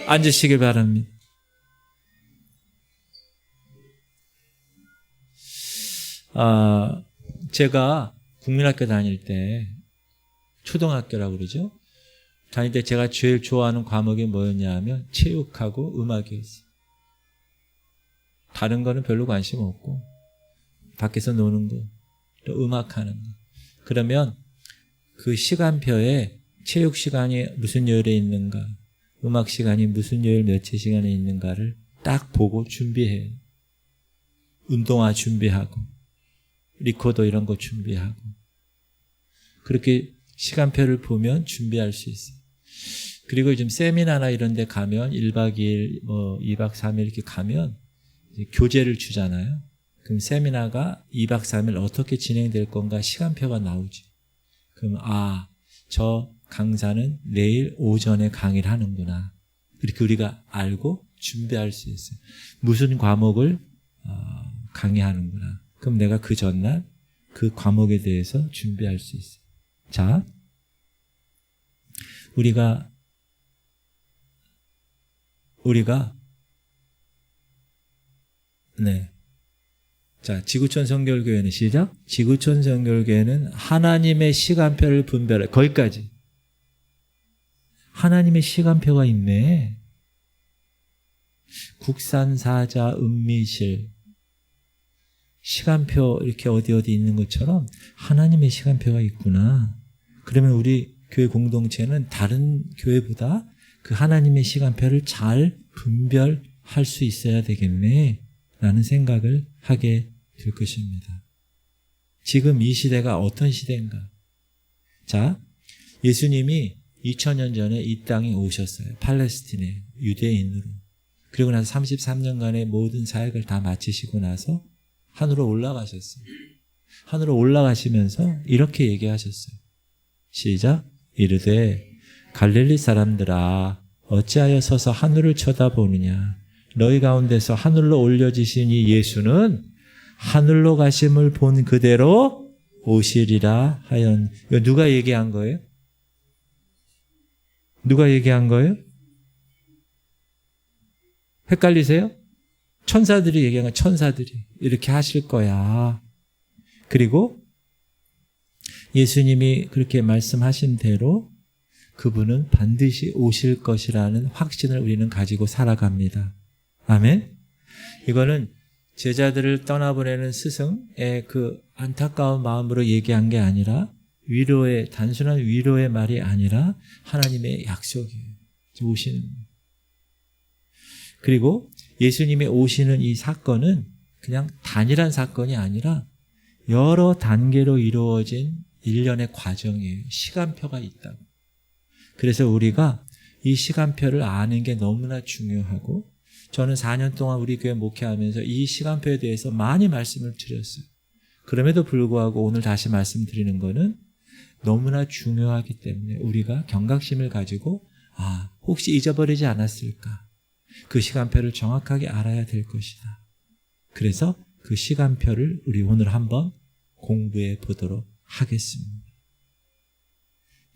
앉으시길 바랍니다. 제가 국민학교 다닐 때, 초등학교라고 그러죠. 다닐 때 제가 제일 좋아하는 과목이 뭐였냐 하면 체육하고 음악이었어요. 다른 거는 별로 관심 없고, 밖에서 노는 거, 또 음악하는 거. 그러면 그 시간표에 체육 시간이 무슨 요일에 있는가, 음악 시간이 무슨 요일 며칠 시간에 있는가를 딱 보고 준비해요. 운동화 준비하고, 리코더 이런 거 준비하고. 그렇게 시간표를 보면 준비할 수 있어요. 그리고 요즘 세미나나 이런 데 가면 1박 2일, 2박 3일 이렇게 가면 교재를 주잖아요. 그럼 세미나가 2박 3일 어떻게 진행될 건가 시간표가 나오지. 그럼 저 강사는 내일 오전에 강의를 하는구나. 이렇게 우리가 알고 준비할 수 있어요. 무슨 과목을 강의하는구나. 그럼 내가 그 전날 그 과목에 대해서 준비할 수 있어요. 자, 우리가 자, 지구촌 성결교회는 시작. 지구촌 성결교회는 하나님의 시간표를 분별해. 거기까지. 하나님의 시간표가 있네. 국산사자, 은미실, 시간표 이렇게 어디 있는 것처럼 하나님의 시간표가 있구나. 그러면 우리 교회 공동체는 다른 교회보다 그 하나님의 시간표를 잘 분별할 수 있어야 되겠네 라는 생각을 하게 될 것입니다. 지금 이 시대가 어떤 시대인가? 자, 예수님이 2000년 전에 이 땅에 오셨어요. 팔레스틴에 유대인으로. 그리고 나서 33년간의 모든 사역을 다 마치시고 나서 하늘로 올라가셨어요. 하늘로 올라가시면서 이렇게 얘기하셨어요. 시작. 이르되 갈릴리 사람들아 어찌하여 서서 하늘을 쳐다보느냐. 너희 가운데서 하늘로 올려지신 이 예수는 하늘로 가심을 본 그대로 오시리라 하연. 이거 누가 얘기한 거예요? 누가 얘기한 거예요? 헷갈리세요? 천사들이 얘기한 거예요. 천사들이 이렇게 하실 거야. 그리고 예수님이 그렇게 말씀하신 대로 그분은 반드시 오실 것이라는 확신을 우리는 가지고 살아갑니다. 아멘. 이거는 제자들을 떠나보내는 스승의 그 안타까운 마음으로 얘기한 게 아니라 단순한 위로의 말이 아니라 하나님의 약속이에요. 오시는. 그리고 예수님이 오시는 이 사건은 그냥 단일한 사건이 아니라 여러 단계로 이루어진 일련의 과정이에요. 시간표가 있다고. 그래서 우리가 이 시간표를 아는 게 너무나 중요하고, 저는 4년 동안 우리 교회 목회하면서 이 시간표에 대해서 많이 말씀을 드렸어요. 그럼에도 불구하고 오늘 다시 말씀드리는 거는 너무나 중요하기 때문에 우리가 경각심을 가지고 혹시 잊어버리지 않았을까? 그 시간표를 정확하게 알아야 될 것이다. 그래서 그 시간표를 우리 오늘 한번 공부해 보도록 하겠습니다.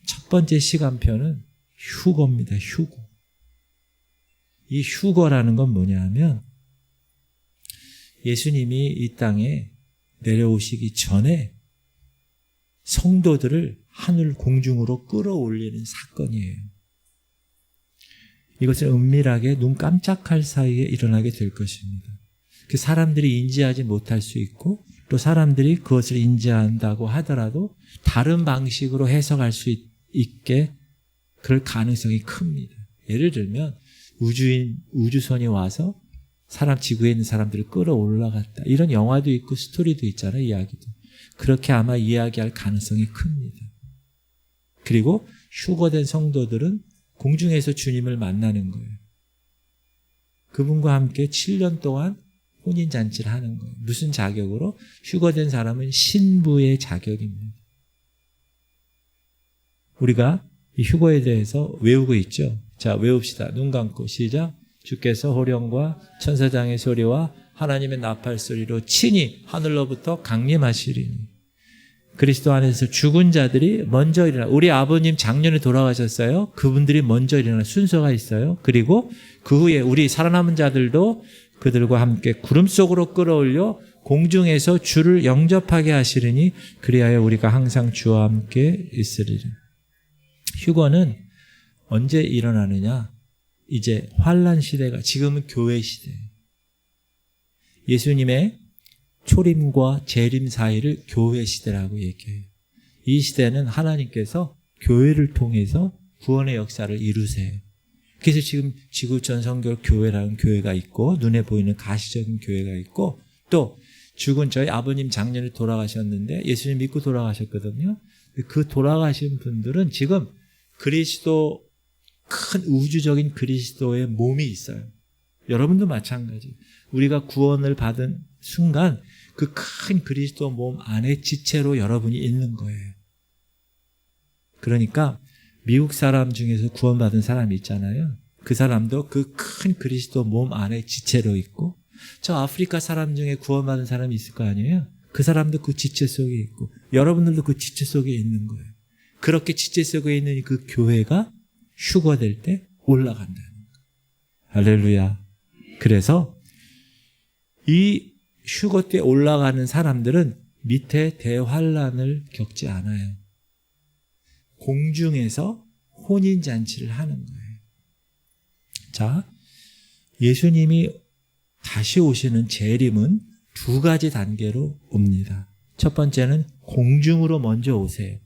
첫 번째 시간표는 휴거입니다. 휴거. 이 휴거라는 건 뭐냐 하면 예수님이 이 땅에 내려오시기 전에 성도들을 하늘 공중으로 끌어올리는 사건이에요. 이것은 은밀하게 눈 깜짝할 사이에 일어나게 될 것입니다. 그 사람들이 인지하지 못할 수 있고, 또 사람들이 그것을 인지한다고 하더라도 다른 방식으로 해석할 수 있게 그럴 가능성이 큽니다. 예를 들면 우주선이 와서 지구에 있는 사람들을 끌어올라갔다. 이런 영화도 있고 스토리도 있잖아요. 이야기도. 그렇게 아마 이야기할 가능성이 큽니다. 그리고 휴거된 성도들은 공중에서 주님을 만나는 거예요. 그분과 함께 7년 동안 혼인잔치를 하는 거예요. 무슨 자격으로? 휴거된 사람은 신부의 자격입니다. 우리가 이 휴거에 대해서 외우고 있죠. 자, 외웁시다. 눈 감고 시작. 주께서 호령과 천사장의 소리와 하나님의 나팔 소리로 친히 하늘로부터 강림하시리니. 그리스도 안에서 죽은 자들이 먼저 일어나. 우리 아버님 작년에 돌아가셨어요. 그분들이 먼저 일어나. 순서가 있어요. 그리고 그 후에 우리 살아남은 자들도 그들과 함께 구름 속으로 끌어올려 공중에서 주를 영접하게 하시리니 그리하여 우리가 항상 주와 함께 있으리라. 휴거는 언제 일어나느냐? 이제 환난 시대가, 지금은 교회 시대예요. 예수님의 초림과 재림 사이를 교회 시대라고 얘기해요. 이 시대는 하나님께서 교회를 통해서 구원의 역사를 이루세요. 그래서 지금 지구촌 성결 교회라는 교회가 있고, 눈에 보이는 가시적인 교회가 있고, 또 죽은 저희 아버님 작년에 돌아가셨는데 예수님 믿고 돌아가셨거든요. 그 돌아가신 분들은 지금 그리스도, 큰 우주적인 그리스도의 몸이 있어요. 여러분도 마찬가지. 우리가 구원을 받은 순간 그 큰 그리스도 몸 안에 지체로 여러분이 있는 거예요. 그러니까 미국 사람 중에서 구원받은 사람이 있잖아요. 그 사람도 그 큰 그리스도 몸 안에 지체로 있고, 저 아프리카 사람 중에 구원받은 사람이 있을 거 아니에요. 그 사람도 그 지체 속에 있고, 여러분들도 그 지체 속에 있는 거예요. 그렇게 지체 속에 있는 그 교회가 휴거될 때 올라간다는 거예요. 할렐루야. 그래서 이 휴거 때 올라가는 사람들은 밑에 대환란을 겪지 않아요. 공중에서 혼인잔치를 하는 거예요. 자, 예수님이 다시 오시는 재림은 두 가지 단계로 옵니다. 첫 번째는 공중으로 먼저 오세요.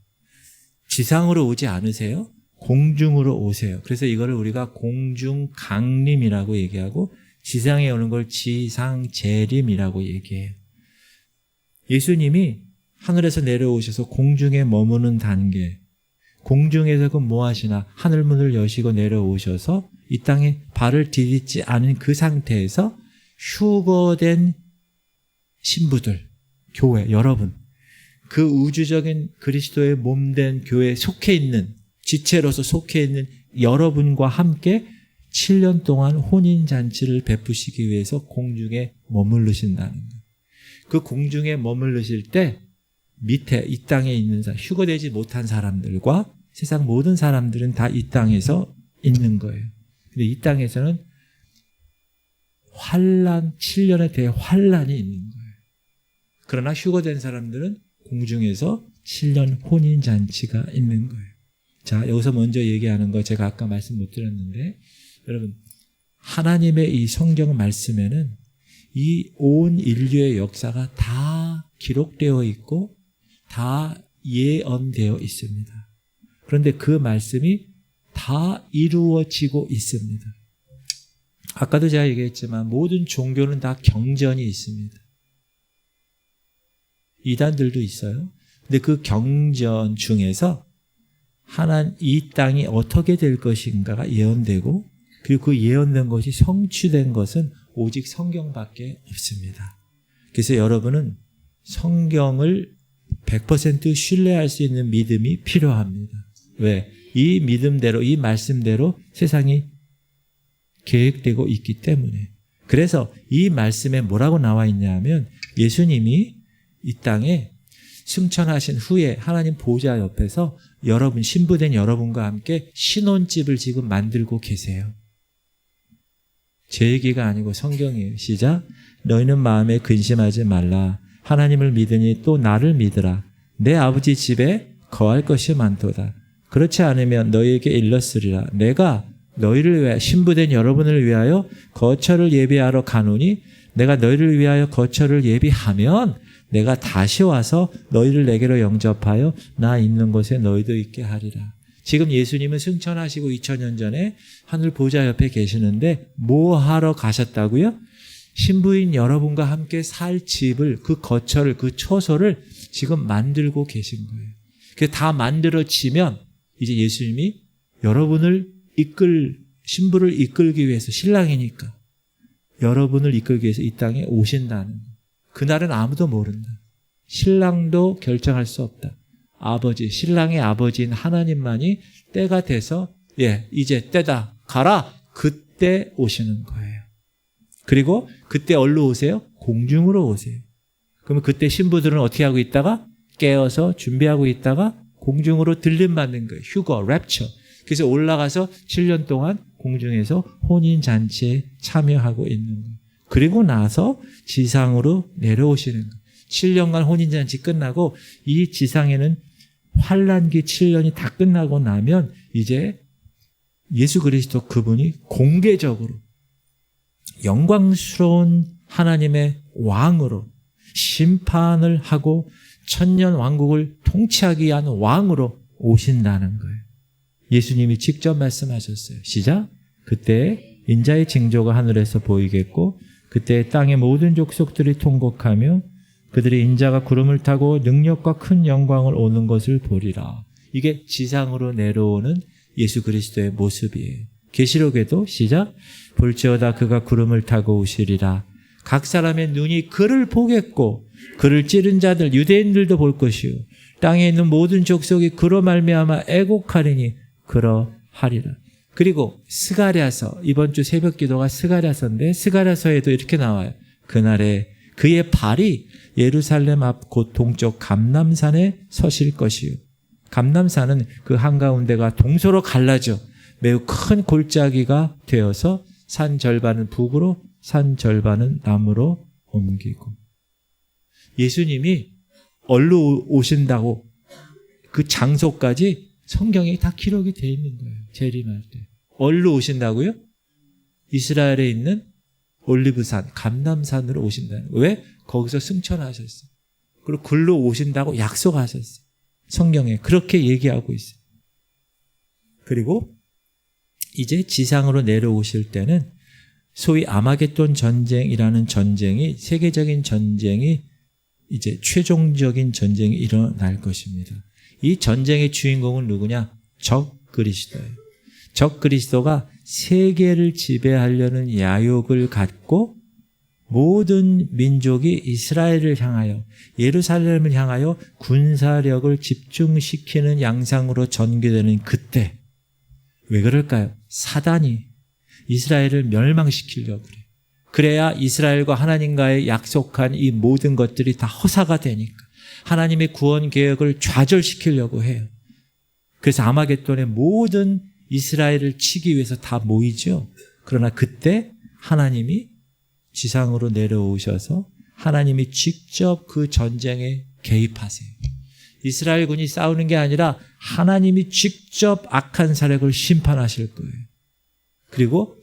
지상으로 오지 않으세요. 공중으로 오세요. 그래서 이거를 우리가 공중 강림이라고 얘기하고, 지상에 오는 걸 지상 재림이라고 얘기해요. 예수님이 하늘에서 내려오셔서 공중에 머무는 단계, 공중에서 그 뭐 하시나, 하늘문을 여시고 내려오셔서 이 땅에 발을 디딛지 않은 그 상태에서 휴거된 신부들, 교회, 여러분, 그 우주적인 그리스도의 몸된 교회에 속해 있는, 지체로서 속해 있는 여러분과 함께 7년 동안 혼인잔치를 베푸시기 위해서 공중에 머무르신다는 거예요. 그 공중에 머무르실 때 밑에 이 땅에 있는 사람, 휴거되지 못한 사람들과 세상 모든 사람들은 다 이 땅에서 있는 거예요. 근데 이 땅에서는 환란, 7년에 대해 환란이 있는 거예요. 그러나 휴거된 사람들은 공중에서 7년 혼인잔치가 있는 거예요. 자, 여기서 먼저 얘기하는 거 제가 아까 말씀 못 드렸는데, 여러분, 하나님의 이 성경 말씀에는 이 온 인류의 역사가 다 기록되어 있고 다 예언되어 있습니다. 그런데 그 말씀이 다 이루어지고 있습니다. 아까도 제가 얘기했지만 모든 종교는 다 경전이 있습니다. 이단들도 있어요. 근데 그 경전 중에서 이 땅이 어떻게 될 것인가가 예언되고, 그리고 그 예언된 것이 성취된 것은 오직 성경밖에 없습니다. 그래서 여러분은 성경을 100% 신뢰할 수 있는 믿음이 필요합니다. 왜? 이 믿음대로, 이 말씀대로 세상이 계획되고 있기 때문에. 그래서 이 말씀에 뭐라고 나와 있냐면, 예수님이 이 땅에 승천하신 후에 하나님 보좌 옆에서 여러분, 신부된 여러분과 함께 신혼집을 지금 만들고 계세요. 제 얘기가 아니고 성경이에요. 시작. 너희는 마음에 근심하지 말라. 하나님을 믿으니 또 나를 믿으라. 내 아버지 집에 거할 것이 많도다. 그렇지 않으면 너희에게 일렀으리라. 내가 너희를 위하여, 신부된 여러분을 위하여 거처를 예비하러 가노니, 내가 너희를 위하여 거처를 예비하면 내가 다시 와서 너희를 내게로 영접하여 나 있는 곳에 너희도 있게 하리라. 지금 예수님은 승천하시고 2000년 전에 하늘 보좌 옆에 계시는데 뭐 하러 가셨다고요? 신부인 여러분과 함께 살 집을, 그 거처를, 그 처소를 지금 만들고 계신 거예요. 그게 다 만들어지면 이제 예수님이 여러분을 신부를 이끌기 위해서, 신랑이니까 여러분을 이끌기 위해서 이 땅에 오신다는 거예요. 그날은 아무도 모른다. 신랑도 결정할 수 없다. 아버지, 신랑의 아버지인 하나님만이 때가 돼서 이제 때다, 가라, 그때 오시는 거예요. 그리고 그때 어디로 오세요? 공중으로 오세요. 그러면 그때 신부들은 어떻게 하고 있다가 깨어서 준비하고 있다가 공중으로 들림받는 거예요. 휴거, 랩처. 그래서 올라가서 7년 동안 공중에서 혼인잔치에 참여하고 있는 거예요. 그리고 나서 지상으로 내려오시는 거예요. 7년간 혼인잔치 끝나고 이 지상에는 환란기 7년이 다 끝나고 나면 이제 예수 그리스도 그분이 공개적으로 영광스러운 하나님의 왕으로 심판을 하고 천년 왕국을 통치하기 위한 왕으로 오신다는 거예요. 예수님이 직접 말씀하셨어요. 시작. 그때 인자의 징조가 하늘에서 보이겠고 그때 땅의 모든 족속들이 통곡하며 그들이 인자가 구름을 타고 능력과 큰 영광을 오는 것을 보리라. 이게 지상으로 내려오는 예수 그리스도의 모습이에요. 계시록에도 시작. 볼지어다 그가 구름을 타고 오시리라. 각 사람의 눈이 그를 보겠고 그를 찌른 자들 유대인들도 볼 것이요 땅에 있는 모든 족속이 그로 말미암아 애곡하리니 그러하리라. 그리고 스가랴서, 이번 주 새벽 기도가 스가랴서인데 스가랴서에도 이렇게 나와요. 그날에 그의 발이 예루살렘 앞 곧 동쪽 감람산에 서실 것이요. 감람산은 그 한가운데가 동서로 갈라져 매우 큰 골짜기가 되어서 산 절반은 북으로 산 절반은 남으로 옮기고. 예수님이 얼로 오신다고 그 장소까지 성경에 다 기록이 되어 있는 거예요. 재림할 때. 얼로 오신다고요? 이스라엘에 있는 올리브산, 감람산으로 오신다는 거예요. 왜? 거기서 승천하셨어요. 그리고 글로 오신다고 약속하셨어요. 성경에 그렇게 얘기하고 있어요. 그리고 이제 지상으로 내려오실 때는 소위 아마겟돈 전쟁이라는 전쟁이, 세계적인 전쟁이 이제 최종적인 전쟁이 일어날 것입니다. 이 전쟁의 주인공은 누구냐? 적 그리스도예요. 적 그리스도가 세계를 지배하려는 야욕을 갖고 모든 민족이 이스라엘을 향하여, 예루살렘을 향하여 군사력을 집중시키는 양상으로 전개되는 그때, 왜 그럴까요? 사단이 이스라엘을 멸망시키려고 그래요. 그래야 이스라엘과 하나님과의 약속한 이 모든 것들이 다 허사가 되니까 하나님의 구원 계획을 좌절시키려고 해요. 그래서 아마겟돈의 모든 이스라엘을 치기 위해서 다 모이죠. 그러나 그때 하나님이 지상으로 내려오셔서 하나님이 직접 그 전쟁에 개입하세요. 이스라엘 군이 싸우는 게 아니라 하나님이 직접 악한 세력을 심판하실 거예요. 그리고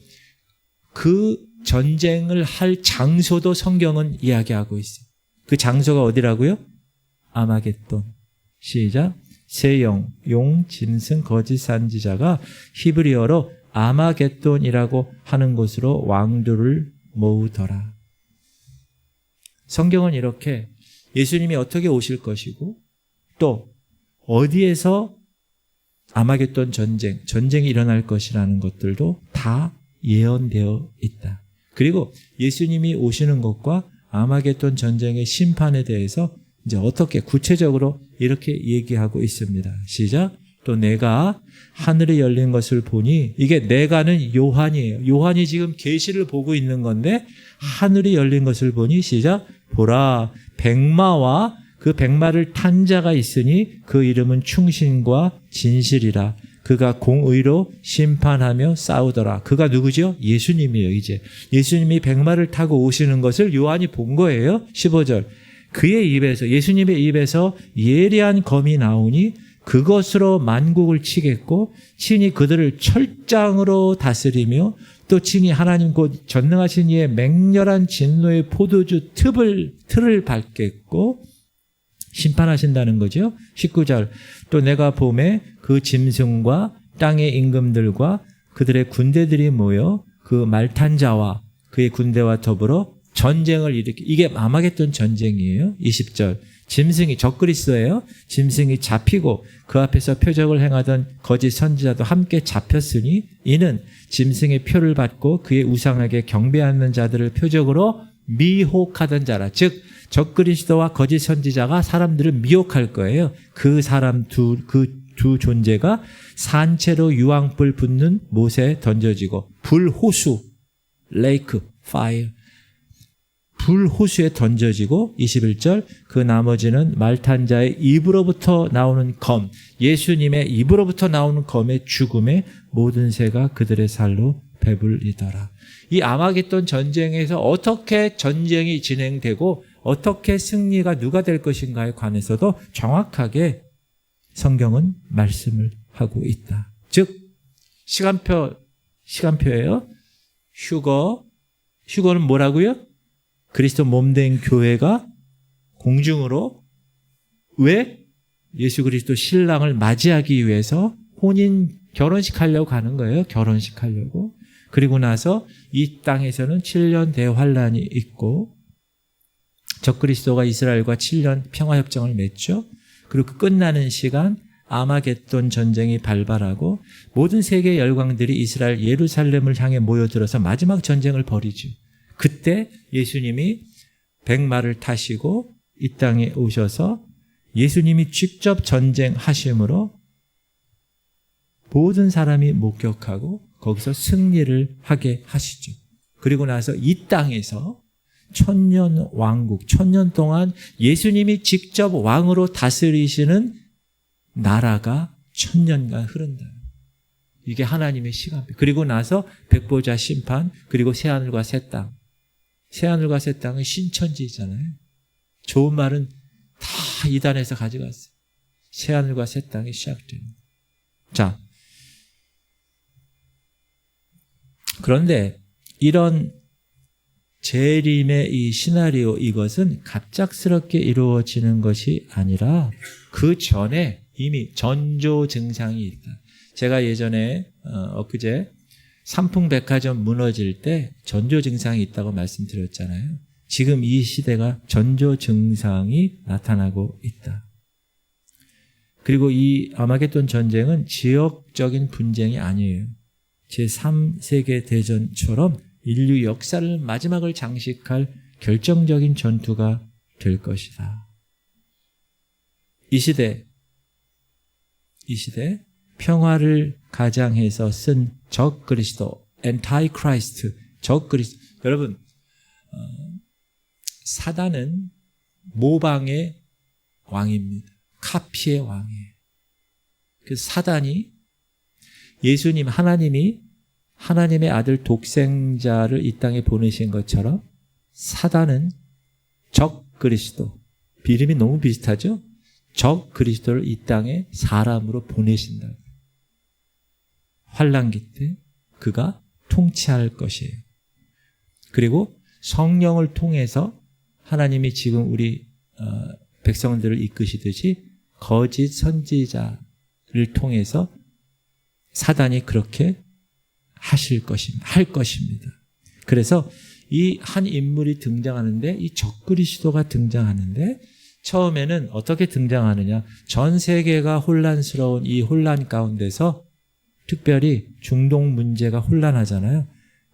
그 전쟁을 할 장소도 성경은 이야기하고 있어요. 그 장소가 어디라고요? 아마겟돈. 시작. 새 영, 용, 짐승, 거짓 선지자가 히브리어로 아마겟돈이라고 하는 곳으로 왕들을 모으더라. 성경은 이렇게 예수님이 어떻게 오실 것이고 또 어디에서 아마겟돈 전쟁이 일어날 것이라는 것들도 다 예언되어 있다. 그리고 예수님이 오시는 것과 아마겟돈 전쟁의 심판에 대해서 이제 어떻게 구체적으로 이렇게 얘기하고 있습니다. 시작. 또 내가 하늘이 열린 것을 보니, 이게 내가는 요한이에요. 요한이 지금 계시를 보고 있는 건데 하늘이 열린 것을 보니 시작. 보라, 백마와 그 백마를 탄 자가 있으니 그 이름은 충신과 진실이라. 그가 공의로 심판하며 싸우더라. 그가 누구죠? 예수님이에요. 이제 예수님이 백마를 타고 오시는 것을 요한이 본 거예요. 15절. 그의 입에서, 예수님의 입에서 예리한 검이 나오니 그것으로 만국을 치겠고 친히 그들을 철장으로 다스리며 또 친히 하나님 곧 전능하신 이의 맹렬한 진노의 포도주 틀을 밟겠고 심판하신다는 거죠. 19절. 또 내가 봄에 그 짐승과 땅의 임금들과 그들의 군대들이 모여 그 말탄 자와 그의 군대와 더불어 전쟁을 일으키, 이게 아마겟돈 전쟁이에요. 20절. 짐승이, 적그리스도예요. 짐승이 잡히고 그 앞에서 표적을 행하던 거짓 선지자도 함께 잡혔으니 이는 짐승의 표를 받고 그의 우상에게 경배하는 자들을 표적으로 미혹하던 자라. 즉 적그리스도와 거짓 선지자가 사람들을 미혹할 거예요. 그 사람 두 존재가 산채로 유황불 붙는 못에 던져지고 불호수, 레이크, 파이어, 불호수에 던져지고 21절 그 나머지는 말 탄 자의 입으로부터 나오는 검, 예수님의 입으로부터 나오는 검의 죽음에 모든 새가 그들의 살로 배불리더라. 이 아마겟돈 전쟁에서 어떻게 전쟁이 진행되고 어떻게 승리가 누가 될 것인가에 관해서도 정확하게 성경은 말씀을 하고 있다. 즉 시간표예요. 휴거는 뭐라고요? 그리스도 몸된 교회가 공중으로 왜? 예수 그리스도 신랑을 맞이하기 위해서 결혼식 하려고 가는 거예요. 결혼식 하려고. 그리고 나서 이 땅에서는 7년 대환란이 있고 적그리스도가 이스라엘과 7년 평화협정을 맺죠. 그리고 끝나는 시간 아마겟돈 전쟁이 발발하고 모든 세계 열강들이 이스라엘 예루살렘을 향해 모여들어서 마지막 전쟁을 벌이죠. 그때 예수님이 백마를 타시고 이 땅에 오셔서 예수님이 직접 전쟁하심으로 모든 사람이 목격하고 거기서 승리를 하게 하시죠. 그리고 나서 이 땅에서 천년 왕국, 1000년 동안 예수님이 직접 왕으로 다스리시는 나라가 1000년간 흐른다. 이게 하나님의 시간표. 그리고 나서 백보자 심판, 그리고 새하늘과 새 땅. 새하늘과 새 땅은 신천지잖아요. 좋은 말은 다 이단에서 가져갔어요. 새하늘과 새 땅이 시작되는. 자, 그런데 이런 재림의 이 시나리오, 이것은 갑작스럽게 이루어지는 것이 아니라 그 전에 이미 전조 증상이 있다. 제가 예전에 엊그제 삼풍백화점 무너질 때 전조 증상이 있다고 말씀드렸잖아요. 지금 이 시대가 전조 증상이 나타나고 있다. 그리고 이 아마겟돈 전쟁은 지역적인 분쟁이 아니에요. 제3세계 대전처럼 인류 역사를 마지막을 장식할 결정적인 전투가 될 것이다. 이 시대 평화를 가장해서 쓴 적그리스도, 엔타이크라이스트, 적그리스도. 여러분, 사단은 모방의 왕입니다. 카피의 왕이에요. 그래서 사단이 하나님이 하나님의 아들 독생자를 이 땅에 보내신 것처럼 사단은 적그리스도, 이름이 너무 비슷하죠? 적그리스도를 이 땅에 사람으로 보내신다. 환난기 때 그가 통치할 것이에요. 그리고 성령을 통해서 하나님이 지금 우리 백성들을 이끄시듯이 거짓 선지자를 통해서 사단이 그렇게 할 것입니다. 그래서 이 한 인물이 등장하는데, 이 적그리스도가 등장하는데, 처음에는 어떻게 등장하느냐? 전 세계가 혼란스러운 이 혼란 가운데서 특별히 중동 문제가 혼란하잖아요.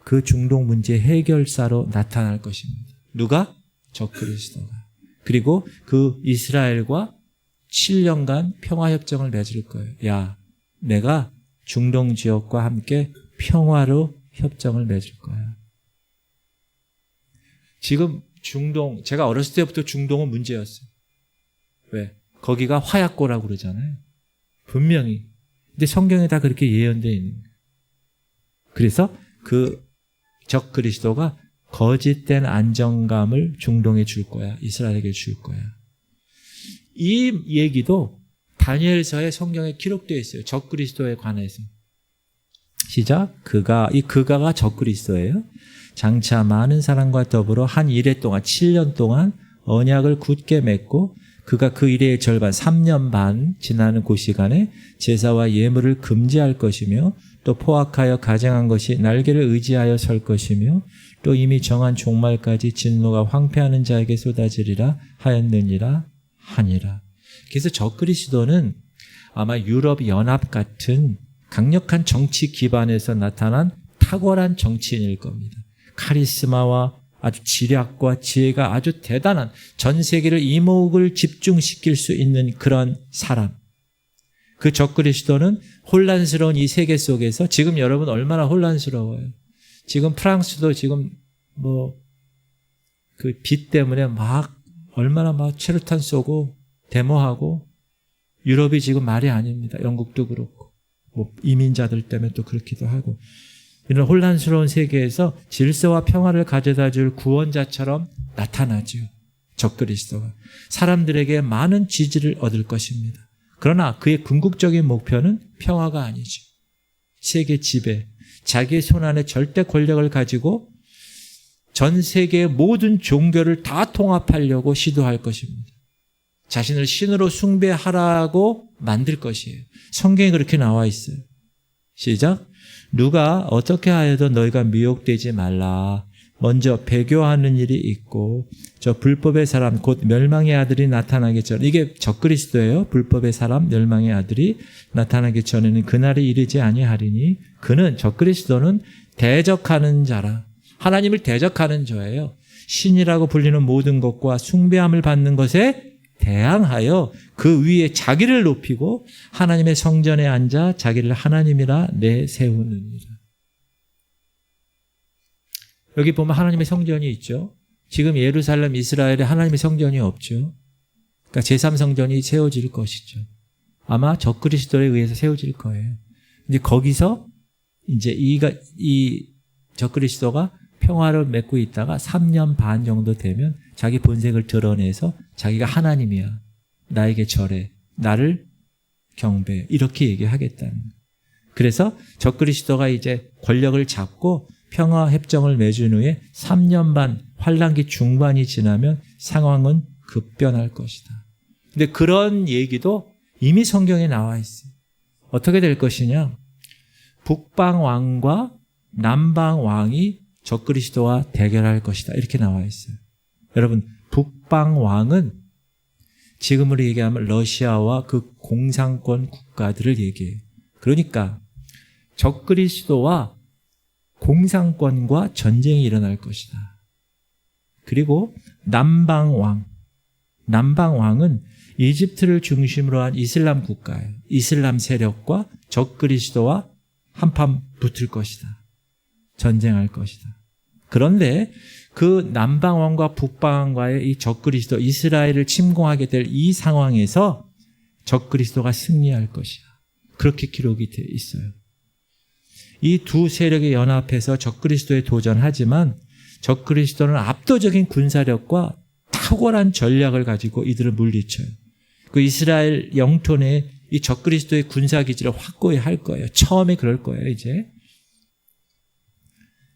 그 중동 문제 해결사로 나타날 것입니다. 누가? 적그리스도가. 그리고 그 이스라엘과 7년간 평화협정을 맺을 거예요. 야, 내가 중동 지역과 함께 평화로 협정을 맺을 거야. 지금 중동, 제가 어렸을 때부터 중동은 문제였어요. 왜? 거기가 화약고라고 그러잖아요. 분명히. 근데 성경에 다 그렇게 예언되어 있는 거예요. 그래서 그 적그리스도가 거짓된 안정감을 중동에 줄 거야. 이스라엘에게 줄 거야. 이 얘기도 다니엘서의 성경에 기록되어 있어요. 적그리스도에 관해서. 시작. 그가가 적그리스도예요. 장차 많은 사람과 더불어 한 이레 동안 7년 동안 언약을 굳게 맺고 그가 그 이레의 절반 3년 반 지나는 그 시간에 제사와 예물을 금지할 것이며 또 포악하여 가증한 것이 날개를 의지하여 설 것이며 또 이미 정한 종말까지 진노가 황폐하는 자에게 쏟아지리라 하였느니라 하니라. 그래서 적그리스도는 아마 유럽 연합 같은 강력한 정치 기반에서 나타난 탁월한 정치인일 겁니다. 카리스마와 아주 지략과 지혜가 아주 대단한, 전 세계를 이목을 집중시킬 수 있는 그런 사람. 그 적그리스도는 혼란스러운 이 세계 속에서, 지금 여러분 얼마나 혼란스러워요. 지금 프랑스도 지금 그 빚 때문에 막 얼마나 막 최루탄 쏘고 데모하고 유럽이 지금 말이 아닙니다. 영국도 그렇고 뭐 이민자들 때문에 또 그렇기도 하고 이런 혼란스러운 세계에서 질서와 평화를 가져다 줄 구원자처럼 나타나죠. 적그리스도가 사람들에게 많은 지지를 얻을 것입니다. 그러나 그의 궁극적인 목표는 평화가 아니죠. 세계 지배, 자기의 손안에 절대 권력을 가지고 전 세계의 모든 종교를 다 통합하려고 시도할 것입니다. 자신을 신으로 숭배하라고 만들 것이에요. 성경에 그렇게 나와 있어요. 시작. 누가 어떻게 하여도 너희가 미혹되지 말라. 먼저 배교하는 일이 있고 저 불법의 사람 곧 멸망의 아들이 나타나기 전에 이게 적그리스도예요. 불법의 사람 멸망의 아들이 나타나기 전에는 그날이 이르지 아니하리니 그는 적그리스도는 대적하는 자라. 하나님을 대적하는 자예요. 신이라고 불리는 모든 것과 숭배함을 받는 것에 대항하여 그 위에 자기를 높이고 하나님의 성전에 앉아 자기를 하나님이라 내세우느니라. 여기 보면 하나님의 성전이 있죠. 지금 예루살렘 이스라엘에 하나님의 성전이 없죠. 그러니까 제3성전이 세워질 것이죠. 아마 적그리스도에 의해서 세워질 거예요. 이제 거기서 이제 이 적그리스도가 평화를 맺고 있다가 3년 반 정도 되면 자기 본색을 드러내서 자기가 하나님이야. 나에게 절해. 나를 경배해. 이렇게 얘기하겠다는 거예요. 그래서 적그리스도가 이제 권력을 잡고 평화 협정을 맺은 후에 3년 반 환란기 중반이 지나면 상황은 급변할 것이다. 근데 그런 얘기도 이미 성경에 나와 있어요. 어떻게 될 것이냐? 북방 왕과 남방 왕이 적그리스도와 대결할 것이다. 이렇게 나와 있어요. 여러분, 북방 왕은 지금으로 얘기하면 러시아와 그 공산권 국가들을 얘기해요. 그러니까 적그리스도와 공산권과 전쟁이 일어날 것이다. 그리고 남방왕은 이집트를 중심으로 한 이슬람 국가예요. 이슬람 세력과 적그리스도와 한판 붙을 것이다. 전쟁할 것이다. 그런데 그 남방왕과 북방왕과의 이 적그리스도 이스라엘을 침공하게 될 이 상황에서 적그리스도가 승리할 것이야. 그렇게 기록이 되어 있어요. 이 두 세력이 연합해서 적그리스도에 도전하지만 적그리스도는 압도적인 군사력과 탁월한 전략을 가지고 이들을 물리쳐요. 그 이스라엘 영토 내에 이 적그리스도의 군사기지를 확고히 할 거예요. 처음에 그럴 거예요, 이제.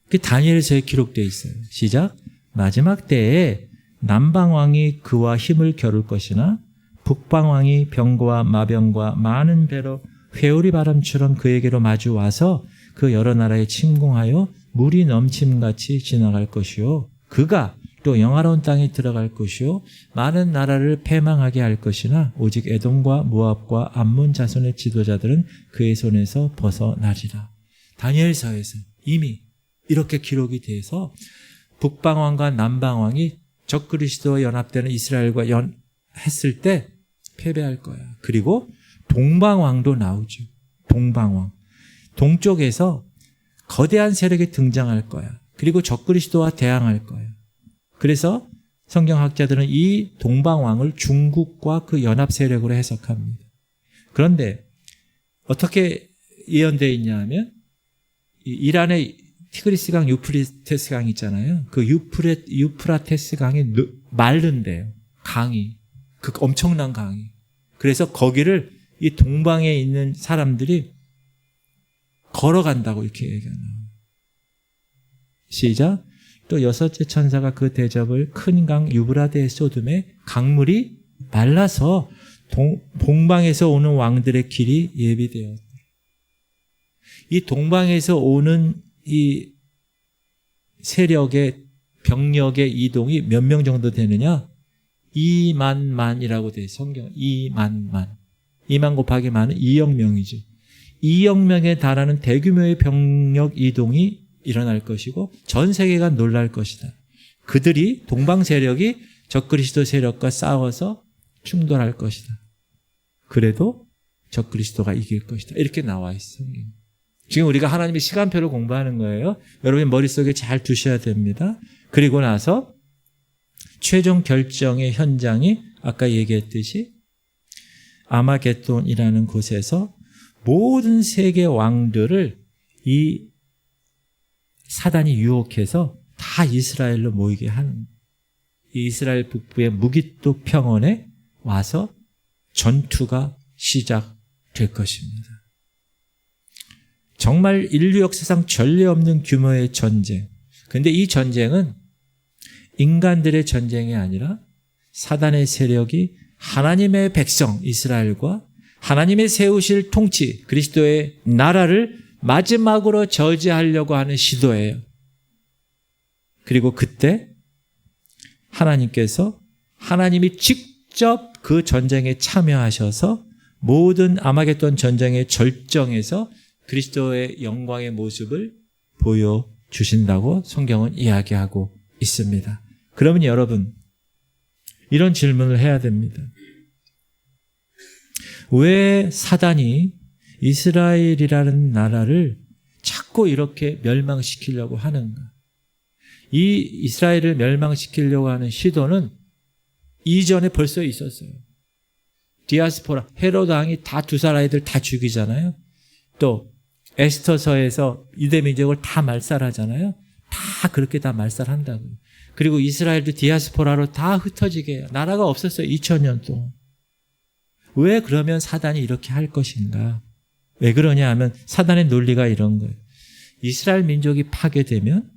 그 다니엘서에 기록되어 있어요. 시작. 마지막 때에 남방왕이 그와 힘을 겨룰 것이나 북방왕이 병과 마병과 많은 배로 회오리 바람처럼 그에게로 마주 와서 그 여러 나라에 침공하여 물이 넘침같이 지나갈 것이요. 그가 또 영화로운 땅에 들어갈 것이요. 많은 나라를 패망하게 할 것이나 오직 에돔과 모압과 암몬 자손의 지도자들은 그의 손에서 벗어나리라. 다니엘서에서 이미 이렇게 기록이 돼서 북방왕과 남방왕이 적그리스도와 연합되는 이스라엘과 했을 때 패배할 거야. 그리고 동방왕도 나오죠. 동방왕. 동쪽에서 거대한 세력이 등장할 거야. 그리고 적그리스도와 대항할 거야. 그래서 성경학자들은 이 동방왕을 중국과 그 연합 세력으로 해석합니다. 그런데 어떻게 예언되어 있냐 하면 이란의 티그리스강, 유프라테스강 있잖아요. 그 유프라테스강이 마른데요. 강이. 그 엄청난 강이. 그래서 거기를 이 동방에 있는 사람들이 걸어간다고 이렇게 얘기하는 거예요. 시작. 또 여섯째 천사가 그 대접을 큰 강 유브라데에 쏟음에 강물이 말라서 동방에서 오는 왕들의 길이 예비되었다. 이 동방에서 오는 이 세력의 병력의 이동이 몇 명 정도 되느냐? 2만만이라고 돼 있어요. 성경 2만만. 2만 곱하기 만은 2억 명이죠. 2억 명에 달하는 대규모의 병력 이동이 일어날 것이고 전 세계가 놀랄 것이다. 그들이 동방 세력이 적그리스도 세력과 싸워서 충돌할 것이다. 그래도 적그리스도가 이길 것이다. 이렇게 나와 있어요. 지금 우리가 하나님의 시간표를 공부하는 거예요. 여러분 머릿속에 잘 두셔야 됩니다. 그리고 나서 최종 결정의 현장이 아까 얘기했듯이 아마겟돈이라는 곳에서 모든 세계 왕들을 이 사단이 유혹해서 다 이스라엘로 모이게 하는, 이 이스라엘 북부의 무기토 평원에 와서 전투가 시작될 것입니다. 정말 인류 역사상 전례 없는 규모의 전쟁. 근데 이 전쟁은 인간들의 전쟁이 아니라 사단의 세력이 하나님의 백성 이스라엘과 하나님의 세우실 통치 그리스도의 나라를 마지막으로 저지하려고 하는 시도예요. 그리고 그때 하나님께서 하나님이 직접 그 전쟁에 참여하셔서 모든 아마겟돈 전쟁의 절정에서 그리스도의 영광의 모습을 보여주신다고 성경은 이야기하고 있습니다. 그러면 여러분, 이런 질문을 해야 됩니다. 왜 사단이 이스라엘이라는 나라를 자꾸 이렇게 멸망시키려고 하는가? 이 이스라엘을 멸망시키려고 하는 시도는 이전에 벌써 있었어요. 디아스포라, 헤로드 왕이 다 두 살 아이들 다 죽이잖아요. 또 에스더서에서 유대 민족을 다 말살하잖아요. 다 그렇게 다 말살한다고요. 그리고 이스라엘도 디아스포라로 다 흩어지게 해요. 나라가 없었어요. 2000년 동안. 왜 그러면 사단이 이렇게 할 것인가? 왜 그러냐 하면 사단의 논리가 이런 거예요. 이스라엘 민족이 파괴되면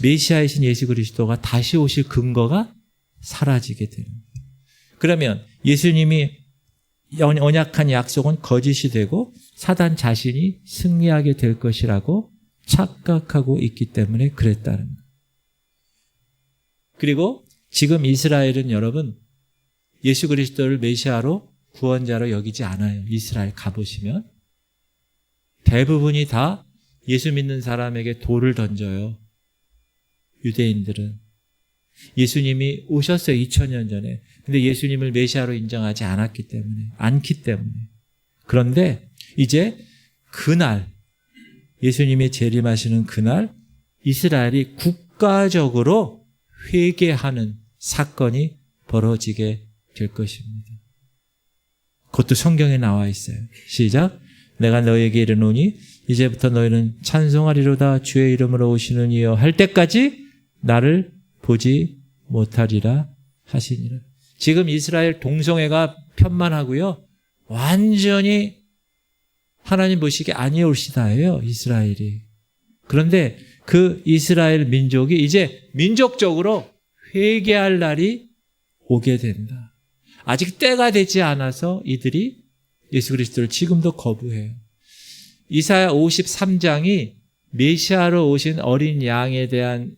메시아이신 예수 그리스도가 다시 오실 근거가 사라지게 되는 거예요. 그러면 예수님이 언약한 약속은 거짓이 되고 사단 자신이 승리하게 될 것이라고 착각하고 있기 때문에 그랬다는 거예요. 그리고 지금 이스라엘은 여러분 예수 그리스도를 메시아로 구원자로 여기지 않아요. 이스라엘 가보시면 대부분이 다 예수 믿는 사람에게 돌을 던져요. 유대인들은. 예수님이 오셨어요. 2000년 전에. 근데 예수님을 메시아로 인정하지 않기 때문에. 그런데 이제 그날, 예수님이 재림하시는 그날 이스라엘이 국가적으로 회개하는 사건이 벌어지게 될 것입니다. 그것도 성경에 나와 있어요. 시작. 내가 너에게 이르노니 이제부터 너희는 찬송하리로다 주의 이름으로 오시는 이여 할 때까지 나를 보지 못하리라 하시니라. 지금 이스라엘 동성애가 편만하고요. 완전히 하나님 보시기에 아니올시다예요. 이스라엘이. 그런데 그 이스라엘 민족이 이제 민족적으로 회개할 날이 오게 된다. 아직 때가 되지 않아서 이들이 예수 그리스도를 지금도 거부해요. 이사야 53장이 메시아로 오신 어린 양에 대한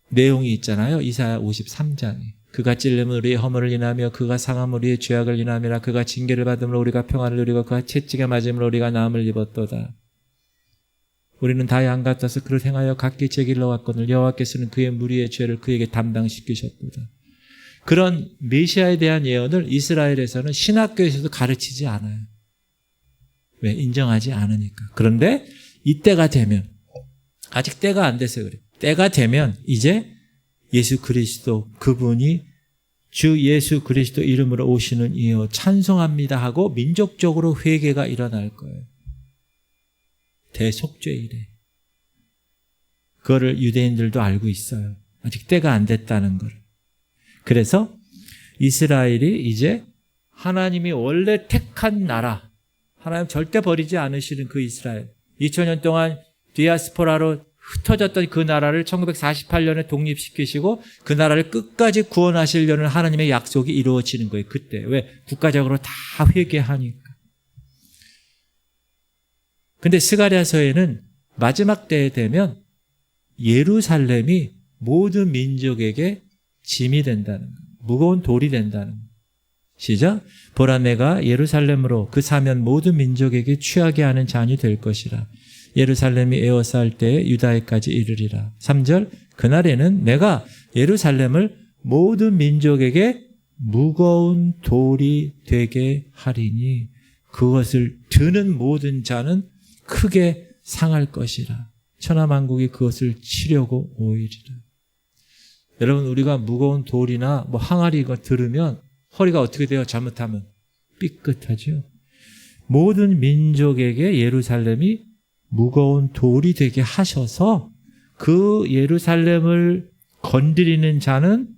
내용이 있잖아요. 이사야 53장에. 그가 찔림으로 우리의 허물을 인하며 그가 상함으로 우리의 죄악을 인하미라. 그가 징계를 받음으로 우리가 평안을 누리고 그가 채찍에 맞음으로 우리가 나음을 입었도다. 우리는 다 양 같아서 그를 행하여 각기 제 길로 왔거늘 여호와께서는 그의 무리의 죄를 그에게 담당시키셨도다. 그런 메시아에 대한 예언을 이스라엘에서는 신학교에서도 가르치지 않아요. 왜? 인정하지 않으니까. 그런데 이때가 되면, 아직 때가 안 돼서 그래요. 때가 되면 이제 예수 그리스도 그분이 주 예수 그리스도 이름으로 오시는 이여 찬송합니다 하고 민족적으로 회개가 일어날 거예요. 대속죄이래. 그거를 유대인들도 알고 있어요. 아직 때가 안 됐다는 걸. 그래서 이스라엘이 이제 하나님이 원래 택한 나라, 하나님 절대 버리지 않으시는 그 이스라엘, 2000년 동안 디아스포라로 흩어졌던 그 나라를 1948년에 독립시키시고 그 나라를 끝까지 구원하시려는 하나님의 약속이 이루어지는 거예요. 그때. 왜? 국가적으로 다 회개하니까. 근데 스가랴서에는 마지막 때에 되면 예루살렘이 모든 민족에게 짐이 된다는 거예요. 무거운 돌이 된다는 거예요. 시작. 보라 내가 예루살렘으로 그 사면 모든 민족에게 취하게 하는 잔이 될 것이라. 예루살렘이 에워싸할 때에 유다에까지 이르리라. 3절. 그날에는 내가 예루살렘을 모든 민족에게 무거운 돌이 되게 하리니 그것을 드는 모든 자는 크게 상할 것이라. 천하만국이 그것을 치려고 오이리라. 여러분 우리가 무거운 돌이나 뭐 항아리 이거 들으면 허리가 어떻게 돼요? 잘못하면 삐끗하죠. 모든 민족에게 예루살렘이 무거운 돌이 되게 하셔서 그 예루살렘을 건드리는 자는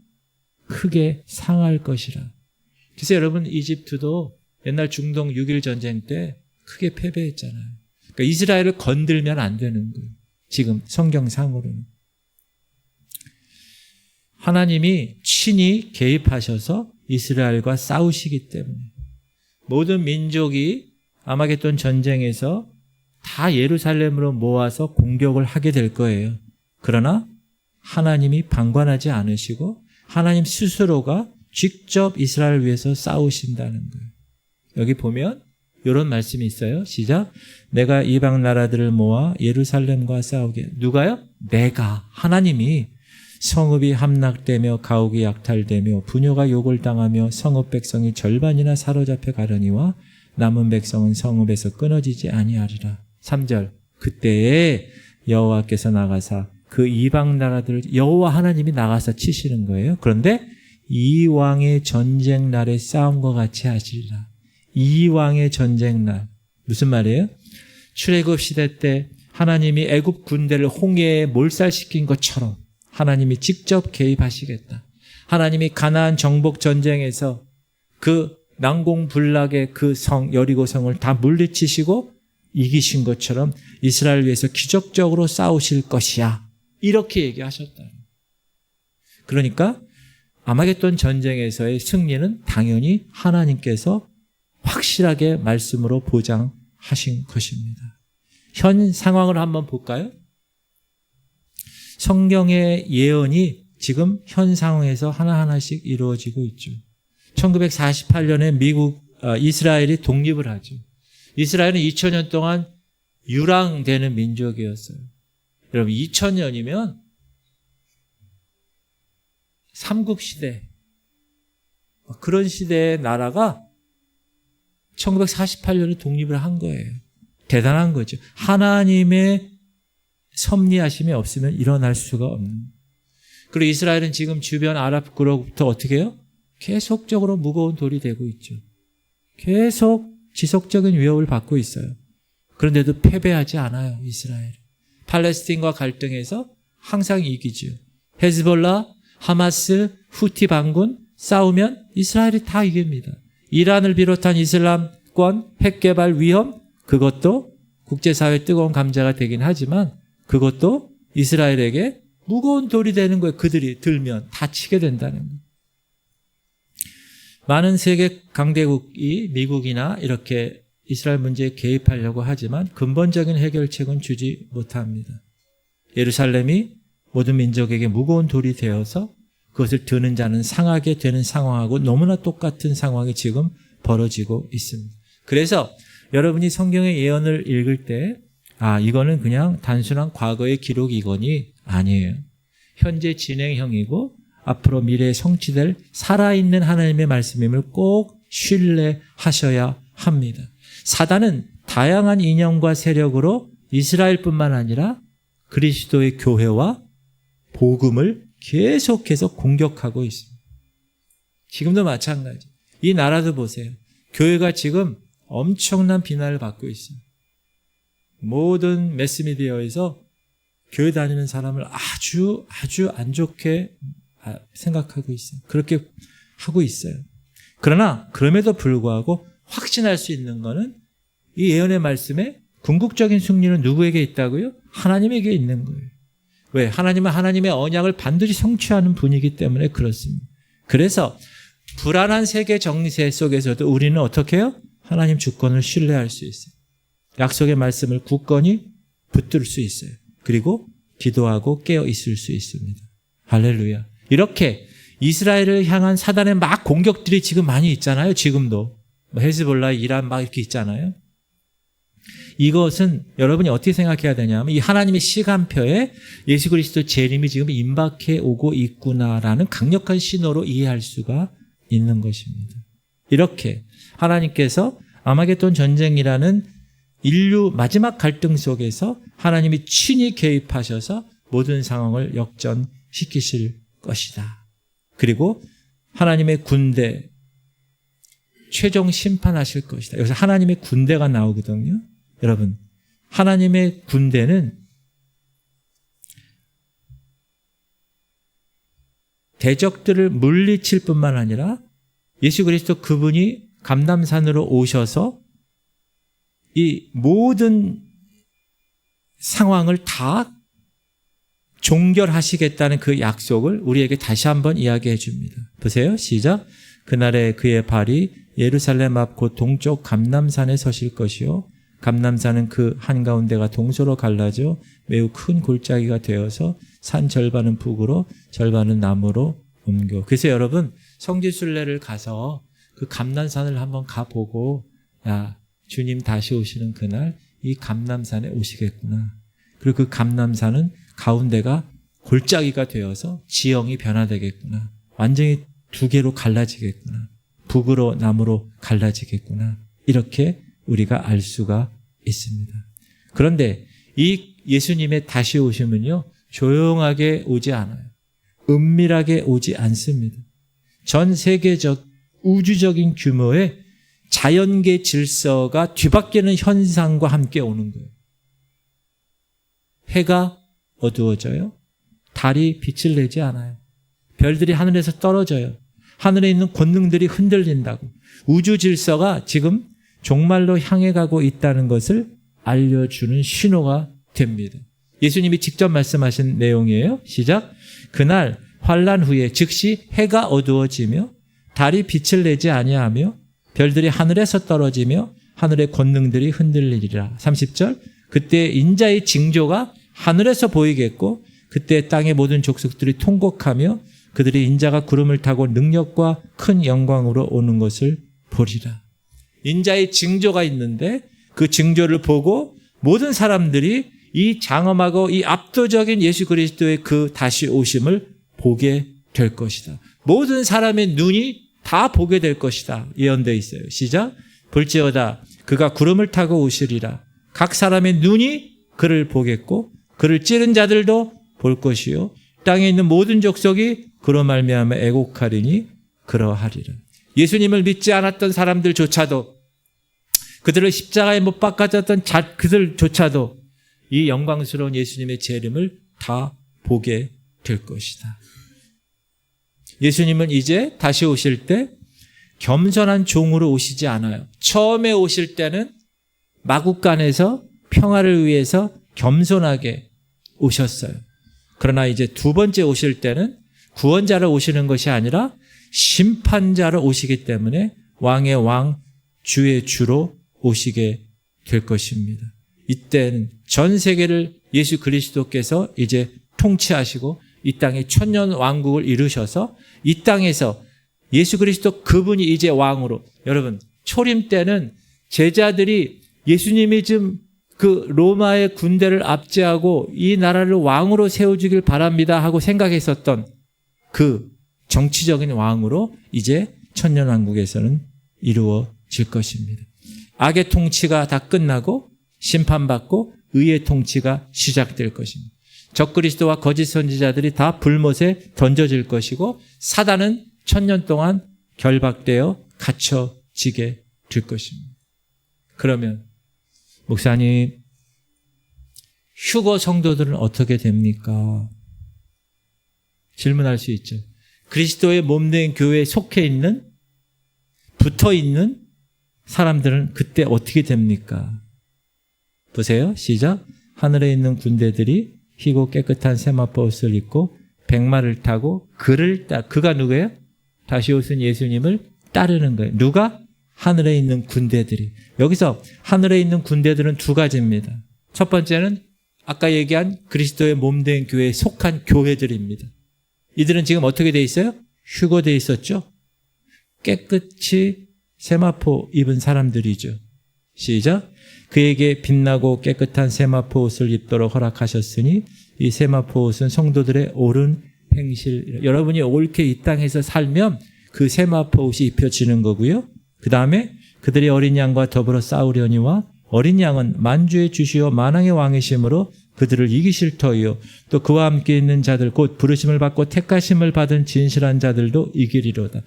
크게 상할 것이라. 그래서 여러분 이집트도 옛날 중동 6.1 전쟁 때 크게 패배했잖아요. 그러니까 이스라엘을 건들면 안 되는 거예요. 지금 성경상으로는. 하나님이 친히 개입하셔서 이스라엘과 싸우시기 때문에 모든 민족이 아마겟돈 전쟁에서 다 예루살렘으로 모아서 공격을 하게 될 거예요. 그러나 하나님이 방관하지 않으시고 하나님 스스로가 직접 이스라엘을 위해서 싸우신다는 거예요. 여기 보면 이런 말씀이 있어요. 시작. 내가 이방 나라들을 모아 예루살렘과 싸우게. 누가요? 내가. 하나님이 성읍이 함락되며 가옥이 약탈되며 부녀가 욕을 당하며 성읍 백성이 절반이나 사로잡혀 가려니와 남은 백성은 성읍에서 끊어지지 아니하리라. 3절. 그때에 여호와께서 나가사 그 이방 나라들을 여호와 하나님이 나가서 치시는 거예요. 그런데 이 왕의 전쟁 날의 싸움과 같이 하시리라. 이 왕의 전쟁 날. 무슨 말이에요? 출애굽 시대 때 하나님이 애굽 군대를 홍해에 몰살시킨 것처럼 하나님이 직접 개입하시겠다. 하나님이 가나안 정복 전쟁에서 그 난공불락의 그 성 여리고 성을 다 물리치시고 이기신 것처럼 이스라엘 위해서 기적적으로 싸우실 것이야. 이렇게 얘기하셨다. 그러니까 아마겟돈 전쟁에서의 승리는 당연히 하나님께서 확실하게 말씀으로 보장하신 것입니다. 현 상황을 한번 볼까요? 성경의 예언이 지금 현 상황에서 하나하나씩 이루어지고 있죠. 1948년에 이스라엘이 독립을 하죠. 이스라엘은 2000년 동안 유랑되는 민족이었어요. 여러분 2000년이면 삼국시대 그런 시대의 나라가 1948년에 독립을 한 거예요. 대단한 거죠. 하나님의 섭리하심이 없으면 일어날 수가 없는. 그리고 이스라엘은 지금 주변 아랍국으로부터 어떻게 해요? 계속적으로 무거운 돌이 되고 있죠. 계속 지속적인 위협을 받고 있어요. 그런데도 패배하지 않아요. 이스라엘. 팔레스틴과 갈등에서 항상 이기죠. 헤즈볼라, 하마스, 후티 반군 싸우면 이스라엘이 다 이깁니다. 이란을 비롯한 이슬람권 핵개발 위험, 그것도 국제사회의 뜨거운 감자가 되긴 하지만 그것도 이스라엘에게 무거운 돌이 되는 거예요. 그들이 들면 다치게 된다는 거예요. 많은 세계 강대국이 미국이나 이렇게 이스라엘 문제에 개입하려고 하지만 근본적인 해결책은 주지 못합니다. 예루살렘이 모든 민족에게 무거운 돌이 되어서 그것을 드는 자는 상하게 되는 상황하고 너무나 똑같은 상황이 지금 벌어지고 있습니다. 그래서 여러분이 성경의 예언을 읽을 때 이거는 그냥 단순한 과거의 기록이거니 아니에요. 현재 진행형이고 앞으로 미래에 성취될 살아있는 하나님의 말씀임을 꼭 신뢰하셔야 합니다. 사단은 다양한 이념과 세력으로 이스라엘뿐만 아니라 그리스도의 교회와 복음을 계속해서 공격하고 있습니다. 지금도 마찬가지. 이 나라도 보세요. 교회가 지금 엄청난 비난을 받고 있습니다. 모든 매스미디어에서 교회 다니는 사람을 아주 안 좋게 생각하고 있어요. 그렇게 하고 있어요. 그러나 그럼에도 불구하고 확신할 수 있는 것은 이 예언의 말씀에 궁극적인 승리는 누구에게 있다고요? 하나님에게 있는 거예요. 왜? 하나님은 하나님의 언약을 반드시 성취하는 분이기 때문에 그렇습니다. 그래서 불안한 세계 정세 속에서도 우리는 어떻게 해요? 하나님 주권을 신뢰할 수 있어요. 약속의 말씀을 굳건히 붙들 수 있어요. 그리고 기도하고 깨어 있을 수 있습니다. 할렐루야. 이렇게 이스라엘을 향한 사단의 막 공격들이 지금 많이 있잖아요. 지금도. 헤즈볼라, 이란 막 이렇게 있잖아요. 이것은 여러분이 어떻게 생각해야 되냐면 이 하나님의 시간표에 예수 그리스도 재림이 지금 임박해 오고 있구나라는 강력한 신호로 이해할 수가 있는 것입니다. 이렇게 하나님께서 아마겟돈 전쟁이라는 인류 마지막 갈등 속에서 하나님이 친히 개입하셔서 모든 상황을 역전시키실 것이다. 그리고 하나님의 군대, 최종 심판하실 것이다. 여기서 하나님의 군대가 나오거든요. 여러분, 하나님의 군대는 대적들을 물리칠 뿐만 아니라 예수 그리스도 그분이 감람산으로 오셔서 이 모든 상황을 다 종결하시겠다는 그 약속을 우리에게 다시 한번 이야기해 줍니다. 보세요. 시작. 그날에 그의 발이 예루살렘 앞 곧 동쪽 감람산에 서실 것이요 감람산은 그 한가운데가 동서로 갈라져 매우 큰 골짜기가 되어서 산 절반은 북으로 절반은 남으로 옮겨. 그래서 여러분 성지순례를 가서 그 감람산을 한번 가보고 야 주님 다시 오시는 그날 이 감람산에 오시겠구나. 그리고 그 감람산은 가운데가 골짜기가 되어서 지형이 변화되겠구나. 완전히 두 개로 갈라지겠구나. 북으로 남으로 갈라지겠구나. 이렇게 우리가 알 수가 있습니다. 그런데 이 예수님의 다시 오심은요. 조용하게 오지 않아요. 은밀하게 오지 않습니다. 전 세계적 우주적인 규모의 자연계 질서가 뒤바뀌는 현상과 함께 오는 거예요. 해가 어두워져요. 달이 빛을 내지 않아요. 별들이 하늘에서 떨어져요. 하늘에 있는 권능들이 흔들린다고. 우주 질서가 지금 종말로 향해 가고 있다는 것을 알려주는 신호가 됩니다. 예수님이 직접 말씀하신 내용이에요. 시작. 그날 환난 후에 즉시 해가 어두워지며 달이 빛을 내지 아니하며 별들이 하늘에서 떨어지며 하늘의 권능들이 흔들리리라. 30절. 그때 인자의 징조가 하늘에서 보이겠고 그때 땅의 모든 족속들이 통곡하며 그들이 인자가 구름을 타고 능력과 큰 영광으로 오는 것을 보리라. 인자의 징조가 있는데 그 징조를 보고 모든 사람들이 이 장엄하고 이 압도적인 예수 그리스도의 그 다시 오심을 보게 될 것이다. 모든 사람의 눈이 다 보게 될 것이다. 예언되어 있어요. 시작. 볼지어다 그가 구름을 타고 오시리라. 각 사람의 눈이 그를 보겠고 그를 찌른 자들도 볼 것이요 땅에 있는 모든 족속이 그로 말미암아 애곡하리니 그러하리라. 예수님을 믿지 않았던 사람들조차도 그들을 십자가에 못 박아졌던 그들조차도 이 영광스러운 예수님의 재림을 다 보게 될 것이다. 예수님은 이제 다시 오실 때 겸손한 종으로 오시지 않아요. 처음에 오실 때는 마국간에서 평화를 위해서 겸손하게 오셨어요. 그러나 이제 두 번째 오실 때는 구원자로 오시는 것이 아니라 심판자로 오시기 때문에 왕의 왕, 주의 주로 오시게 될 것입니다. 이때는 전 세계를 예수 그리스도께서 이제 통치하시고 이 땅에 천년 왕국을 이루셔서 이 땅에서 예수 그리스도 그분이 이제 왕으로. 여러분 초림 때는 제자들이 예수님이 좀 그 로마의 군대를 압제하고 이 나라를 왕으로 세워주길 바랍니다 하고 생각했었던 그 정치적인 왕으로 이제 천년왕국에서는 이루어질 것입니다. 악의 통치가 다 끝나고 심판받고 의의 통치가 시작될 것입니다. 적그리스도와 거짓 선지자들이 다 불못에 던져질 것이고 사단은 천년 동안 결박되어 갇혀지게 될 것입니다. 그러면 목사님, 휴거 성도들은 어떻게 됩니까? 질문할 수 있죠. 그리스도의 몸된 교회에 속해 있는, 붙어 있는 사람들은 그때 어떻게 됩니까? 보세요. 시작. 하늘에 있는 군대들이 희고 깨끗한 세마포 옷을 입고 백마를 타고 그가 누구예요? 다시 오신 예수님을 따르는 거예요. 누가? 하늘에 있는 군대들이. 여기서 하늘에 있는 군대들은 두 가지입니다. 첫 번째는 아까 얘기한 그리스도의 몸된 교회에 속한 교회들입니다. 이들은 지금 어떻게 돼 있어요? 휴거돼 있었죠? 깨끗이 세마포 입은 사람들이죠. 시작. 그에게 빛나고 깨끗한 세마포 옷을 입도록 허락하셨으니 이 세마포 옷은 성도들의 옳은 행실. 여러분이 옳게 이 땅에서 살면 그 세마포 옷이 입혀지는 거고요. 그 다음에 그들이 어린 양과 더불어 싸우려니와 어린 양은 만주의 주시오 만왕의 왕이심으로 그들을 이기실 터이요 또 그와 함께 있는 자들 곧 부르심을 받고 택하심을 받은 진실한 자들도 이기리로다.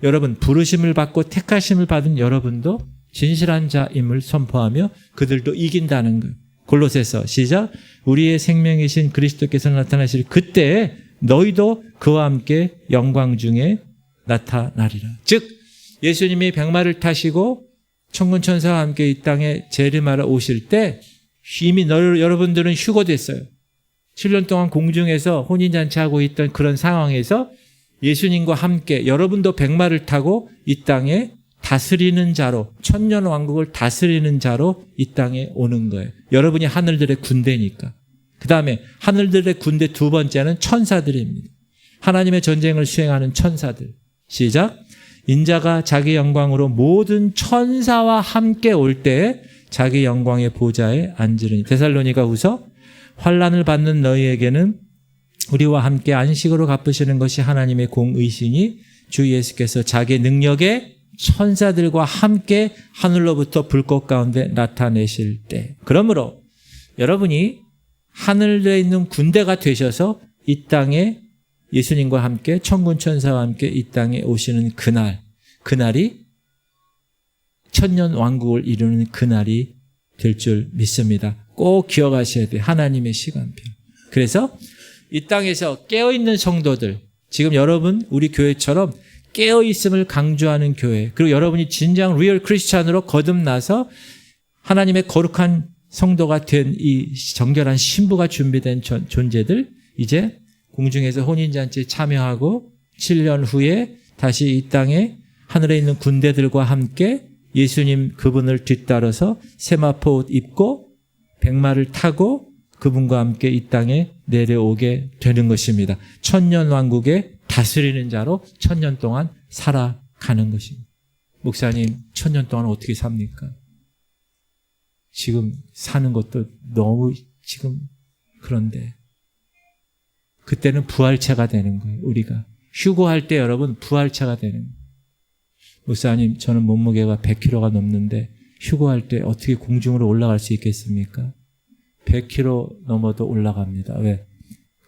여러분 부르심을 받고 택하심을 받은 여러분도 진실한 자임을 선포하며 그들도 이긴다는 것. 골로새서 시작. 우리의 생명이신 그리스도께서 나타나실 그때에 너희도 그와 함께 영광 중에 나타나리라. 즉 예수님이 백마를 타시고 천군 천사와 함께 이 땅에 재림하러 오실 때 이미 여러분들은 휴거됐어요. 7년 동안 공중에서 혼인잔치하고 있던 그런 상황에서 예수님과 함께 여러분도 백마를 타고 이 땅에 다스리는 자로, 천년 왕국을 다스리는 자로 이 땅에 오는 거예요. 여러분이 하늘들의 군대니까. 그 다음에 하늘들의 군대 두 번째는 천사들입니다. 하나님의 전쟁을 수행하는 천사들. 시작. 인자가 자기 영광으로 모든 천사와 함께 올 때에 자기 영광의 보좌에 앉으리니. 데살로니가후서 환난을 받는 너희에게는 우리와 함께 안식으로 갚으시는 것이 하나님의 공의시니 주 예수께서 자기 능력에 천사들과 함께 하늘로부터 불꽃 가운데 나타내실 때. 그러므로 여러분이 하늘에 있는 군대가 되셔서 이 땅에 예수님과 함께 천군 천사와 함께 이 땅에 오시는 그날이 천년 왕국을 이루는 그날이 될 줄 믿습니다. 꼭 기억하셔야 돼요. 하나님의 시간표. 그래서 이 땅에서 깨어있는 성도들, 지금 여러분 우리 교회처럼 깨어있음을 강조하는 교회, 그리고 여러분이 진정 리얼 크리스찬으로 거듭나서 하나님의 거룩한 성도가 된 이 정결한 신부가 준비된 존재들, 이제 공중에서 혼인잔치에 참여하고 7년 후에 다시 이 땅에 하늘에 있는 군대들과 함께 예수님 그분을 뒤따라서 세마포 옷 입고 백마를 타고 그분과 함께 이 땅에 내려오게 되는 것입니다. 천년 왕국의 다스리는 자로 천년 동안 살아가는 것입니다. 목사님, 천년 동안 어떻게 삽니까? 지금 사는 것도 너무 지금 그런데 그때는 부활체가 되는 거예요. 우리가 휴고할 때 여러분 부활체가 되는 거예요. 목사님, 저는 몸무게가 100kg가 넘는데 휴고할 때 어떻게 공중으로 올라갈 수 있겠습니까? 100kg 넘어도 올라갑니다. 왜?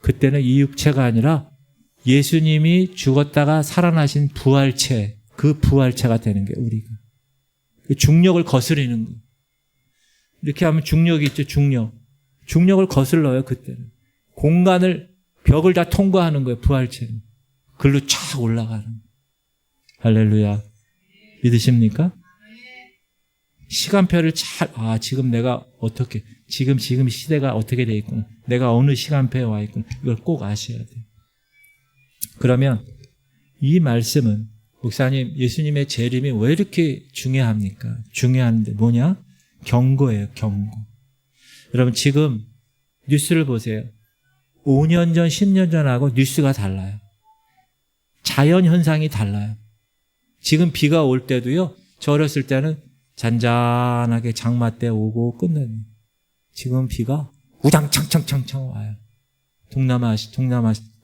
그때는 이 육체가 아니라 예수님이 죽었다가 살아나신 부활체, 그 부활체가 되는 거예요. 우리가 그 중력을 거스르는 거예요. 이렇게 하면 중력이 있죠. 중력을 거슬러요. 그때는 공간을, 벽을 다 통과하는 거예요. 부활체는 글로 쫙 올라가는 거예요. 할렐루야. 믿으십니까? 시간표를 지금 내가 어떻게, 지금 시대가 어떻게 돼 있구나. 내가 어느 시간표에 와 있구나. 이걸 꼭 아셔야 돼요. 그러면 이 말씀은 목사님, 예수님의 재림이 왜 이렇게 중요합니까? 중요한데 뭐냐? 경고예요. 경고. 여러분 지금 뉴스를 보세요. 5년 전, 10년 전하고 뉴스가 달라요. 자연 현상이 달라요. 지금 비가 올 때도요. 저 어렸을 때는 잔잔하게 장마 때 오고 끝내는. 지금 비가 우당창창창창 와요. 동남아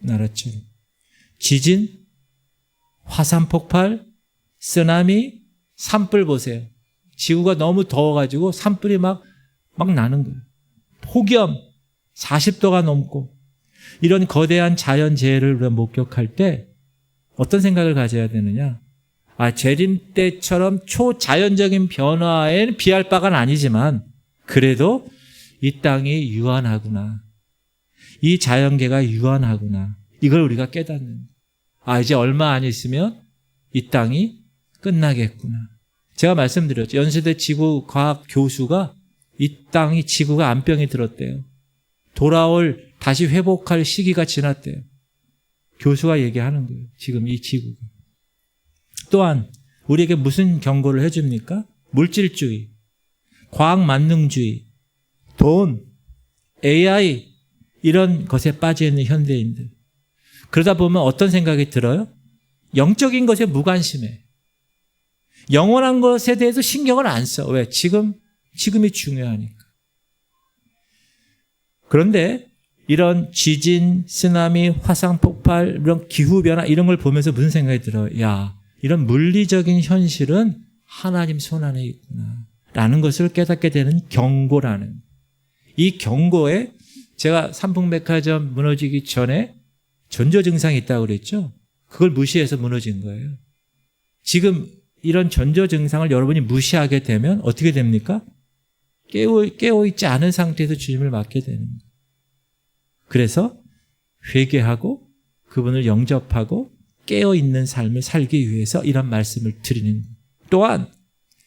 나라처럼. 지진, 화산 폭발, 쓰나미, 산불 보세요. 지구가 너무 더워가지고 산불이 막 나는 거예요. 폭염, 40도가 넘고 이런 거대한 자연재해를 우리가 목격할 때 어떤 생각을 가져야 되느냐? 재림 때처럼 초자연적인 변화엔 비할 바가 아니지만 그래도 이 땅이 유한하구나. 이 자연계가 유한하구나. 이걸 우리가 깨닫는. 이제 얼마 안 있으면 이 땅이 끝나겠구나. 제가 말씀드렸죠. 연세대 지구과학 교수가 이 땅이 지구가 암병이 들었대요. 다시 회복할 시기가 지났대요. 교수가 얘기하는 거예요. 지금 이 지구가. 또한 우리에게 무슨 경고를 해줍니까? 물질주의, 과학만능주의, 돈, AI 이런 것에 빠져있는 현대인들. 그러다 보면 어떤 생각이 들어요? 영적인 것에 무관심해. 영원한 것에 대해서 신경을 안 써. 왜? 지금이 중요하니까. 그런데 이런 지진, 쓰나미, 화산 폭발, 이런 기후변화 이런 걸 보면서 무슨 생각이 들어요? 이런 물리적인 현실은 하나님 손 안에 있구나 라는 것을 깨닫게 되는 경고라는. 이 경고에 제가 삼풍백화점 무너지기 전에 전조 증상이 있다고 그랬죠. 그걸 무시해서 무너진 거예요. 지금 이런 전조 증상을 여러분이 무시하게 되면 어떻게 됩니까? 깨어있지 않은 상태에서 주님을 맞게 되는 거예요. 그래서 회개하고 그분을 영접하고 깨어있는 삶을 살기 위해서 이런 말씀을 드리는 거예요. 또한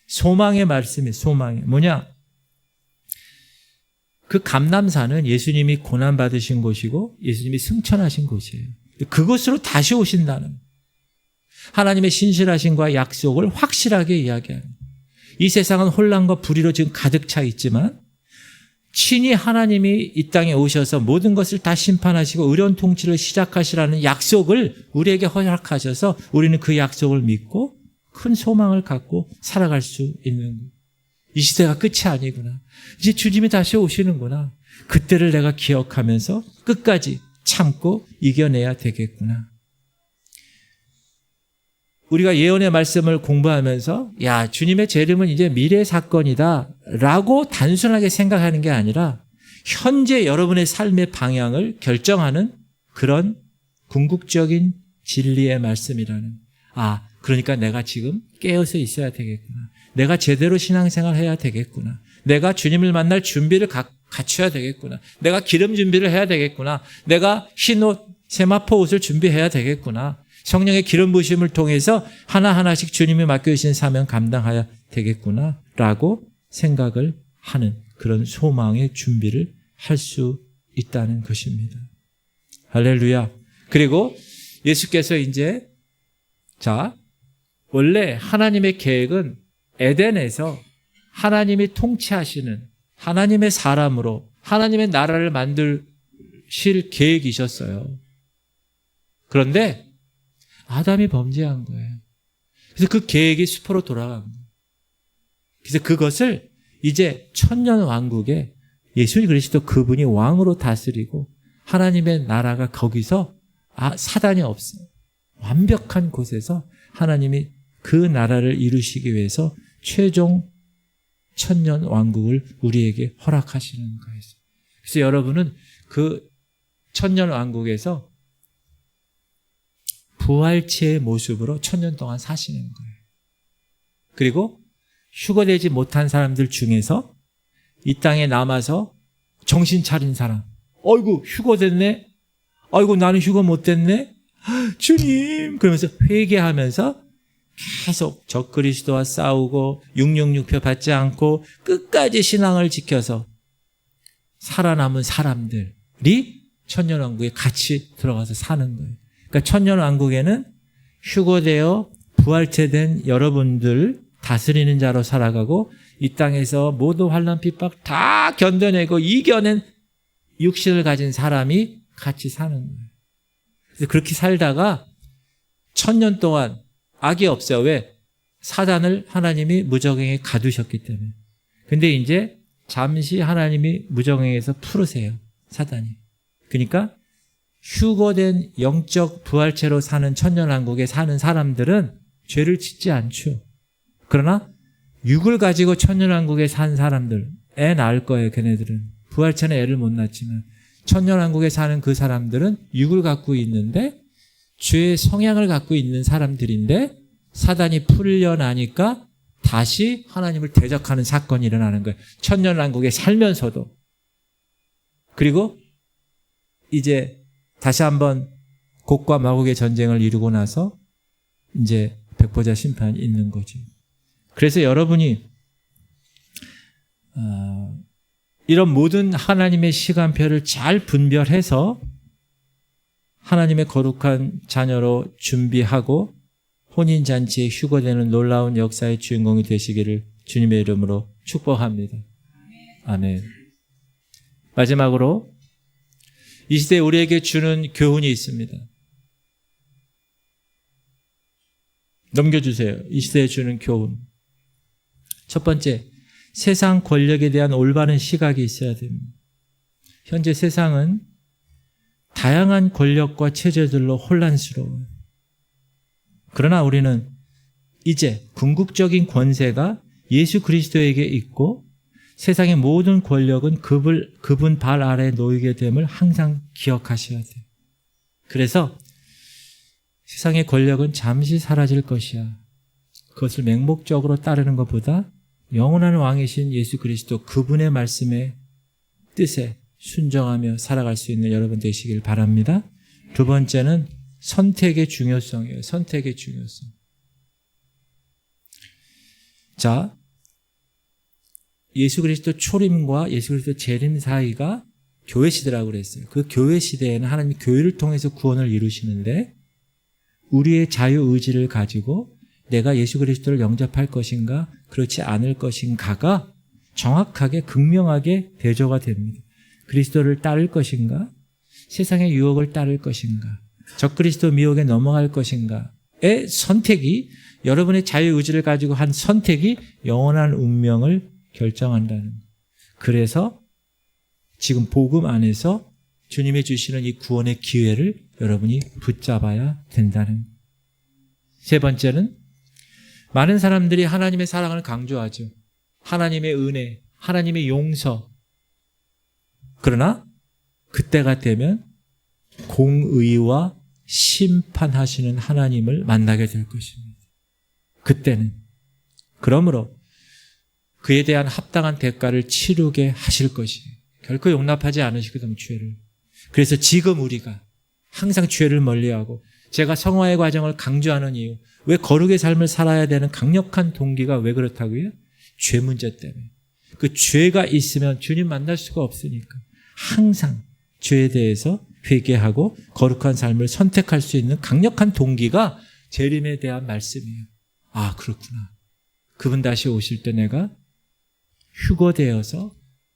소망의 말씀이 소망이 뭐냐? 그 감람산은 예수님이 고난받으신 곳이고 예수님이 승천하신 곳이에요. 그곳으로 다시 오신다는 하나님의 신실하심과 약속을 확실하게 이야기하는 이 세상은 혼란과 불의로 지금 가득 차 있지만 친히 하나님이 이 땅에 오셔서 모든 것을 다 심판하시고 의로운 통치를 시작하시라는 약속을 우리에게 허락하셔서 우리는 그 약속을 믿고 큰 소망을 갖고 살아갈 수 있는 거예요. 이 시대가 끝이 아니구나. 이제 주님이 다시 오시는구나. 그때를 내가 기억하면서 끝까지 참고 이겨내야 되겠구나. 우리가 예언의 말씀을 공부하면서 야, 주님의 재림은 이제 미래 사건이다 라고 단순하게 생각하는 게 아니라 현재 여러분의 삶의 방향을 결정하는 그런 궁극적인 진리의 말씀이라는 그러니까 내가 지금 깨어서 있어야 되겠구나. 내가 제대로 신앙생활 해야 되겠구나. 내가 주님을 만날 준비를 갖춰야 되겠구나. 내가 기름 준비를 해야 되겠구나. 내가 흰 옷, 세마포 옷을 준비해야 되겠구나. 성령의 기름 부으심을 통해서 하나하나씩 주님이 맡겨주신 사명 감당해야 되겠구나 라고 생각을 하는 그런 소망의 준비를 할 수 있다는 것입니다. 할렐루야. 그리고 예수께서 이제 원래 하나님의 계획은 에덴에서 하나님이 통치하시는 하나님의 사람으로 하나님의 나라를 만드실 계획이셨어요. 그런데 아담이 범죄한 거예요. 그래서 그 계획이 수포로 돌아간 거예요. 그래서 그것을 이제 천년 왕국에 예수 그리스도 그분이 왕으로 다스리고 하나님의 나라가 거기서 사단이 없어요. 완벽한 곳에서 하나님이 그 나라를 이루시기 위해서 최종 천년 왕국을 우리에게 허락하시는 거예요. 그래서 여러분은 그 천년 왕국에서 부활체의 모습으로 천년 동안 사시는 거예요. 그리고 휴거되지 못한 사람들 중에서 이 땅에 남아서 정신 차린 사람, 어이구 휴거됐네, 아이고 나는 휴거 못 됐네, 주님 그러면서 회개하면서 계속 적그리스도와 싸우고 666표 받지 않고 끝까지 신앙을 지켜서 살아남은 사람들이 천년왕국에 같이 들어가서 사는 거예요. 그러니까 천년왕국에는 휴거되어 부활체된 여러분들 다스리는 자로 살아가고 이 땅에서 모두 환난 핍박 다 견뎌내고 이겨낸 육신을 가진 사람이 같이 사는 거예요. 그래서 그렇게 살다가 천년 동안 악이 없어요. 왜? 사단을 하나님이 무저갱에 가두셨기 때문에. 근데 이제 잠시 하나님이 무저갱에서 풀으세요. 사단이. 그러니까 휴거된 영적 부활체로 사는 천년왕국에 사는 사람들은 죄를 짓지 않죠. 그러나 육을 가지고 천년왕국에 산 사람들, 애 낳을 거예요. 걔네들은. 부활체는 애를 못 낳지만 천년왕국에 사는 그 사람들은 육을 갖고 있는데 죄의 성향을 갖고 있는 사람들인데 사단이 풀려나니까 다시 하나님을 대적하는 사건이 일어나는 거예요. 천년왕국에 살면서도. 그리고 이제 다시 한번 곡과 마곡의 전쟁을 이루고 나서 이제 백보자 심판이 있는 거죠. 그래서 여러분이 이런 모든 하나님의 시간표를 잘 분별해서 하나님의 거룩한 자녀로 준비하고 혼인잔치에 휴거되는 놀라운 역사의 주인공이 되시기를 주님의 이름으로 축복합니다. 아멘. 마지막으로 이 시대에 우리에게 주는 교훈이 있습니다. 넘겨주세요. 이 시대에 주는 교훈. 첫 번째, 세상 권력에 대한 올바른 시각이 있어야 됩니다. 현재 세상은 다양한 권력과 체제들로 혼란스러워요. 그러나 우리는 이제 궁극적인 권세가 예수 그리스도에게 있고 세상의 모든 권력은 그분 발 아래에 놓이게 됨을 항상 기억하셔야 돼요. 그래서 세상의 권력은 잠시 사라질 것이야. 그것을 맹목적으로 따르는 것보다 영원한 왕이신 예수 그리스도 그분의 말씀에 뜻에 순종하며 살아갈 수 있는 여러분 되시길 바랍니다. 두 번째는 선택의 중요성이에요. 선택의 중요성. 자, 예수 그리스도 초림과 예수 그리스도 재림 사이가 교회 시대라고 그랬어요. 그 교회 시대에는 하나님이 교회를 통해서 구원을 이루시는데 우리의 자유의지를 가지고 내가 예수 그리스도를 영접할 것인가 그렇지 않을 것인가가 정확하게 극명하게 대조가 됩니다. 그리스도를 따를 것인가 세상의 유혹을 따를 것인가 적그리스도 미혹에 넘어갈 것인가의 선택이 여러분의 자유의지를 가지고 한 선택이 영원한 운명을 결정한다는 거예요. 그래서 지금 복음 안에서 주님이 주시는 이 구원의 기회를 여러분이 붙잡아야 된다는 거예요. 세 번째는 많은 사람들이 하나님의 사랑을 강조하죠. 하나님의 은혜, 하나님의 용서. 그러나 그때가 되면 공의와 심판하시는 하나님을 만나게 될 것입니다. 그때는. 그러므로 그에 대한 합당한 대가를 치르게 하실 것이에요. 결코 용납하지 않으시거든요, 죄를. 그래서 지금 우리가 항상 죄를 멀리하고 제가 성화의 과정을 강조하는 이유, 왜 거룩의 삶을 살아야 되는 강력한 동기가 왜 그렇다고요? 죄 문제 때문에. 그 죄가 있으면 주님 만날 수가 없으니까 항상 죄에 대해서 회개하고 거룩한 삶을 선택할 수 있는 강력한 동기가 재림에 대한 말씀이에요. 아, 그렇구나. 그분 다시 오실 때 내가 휴거되어서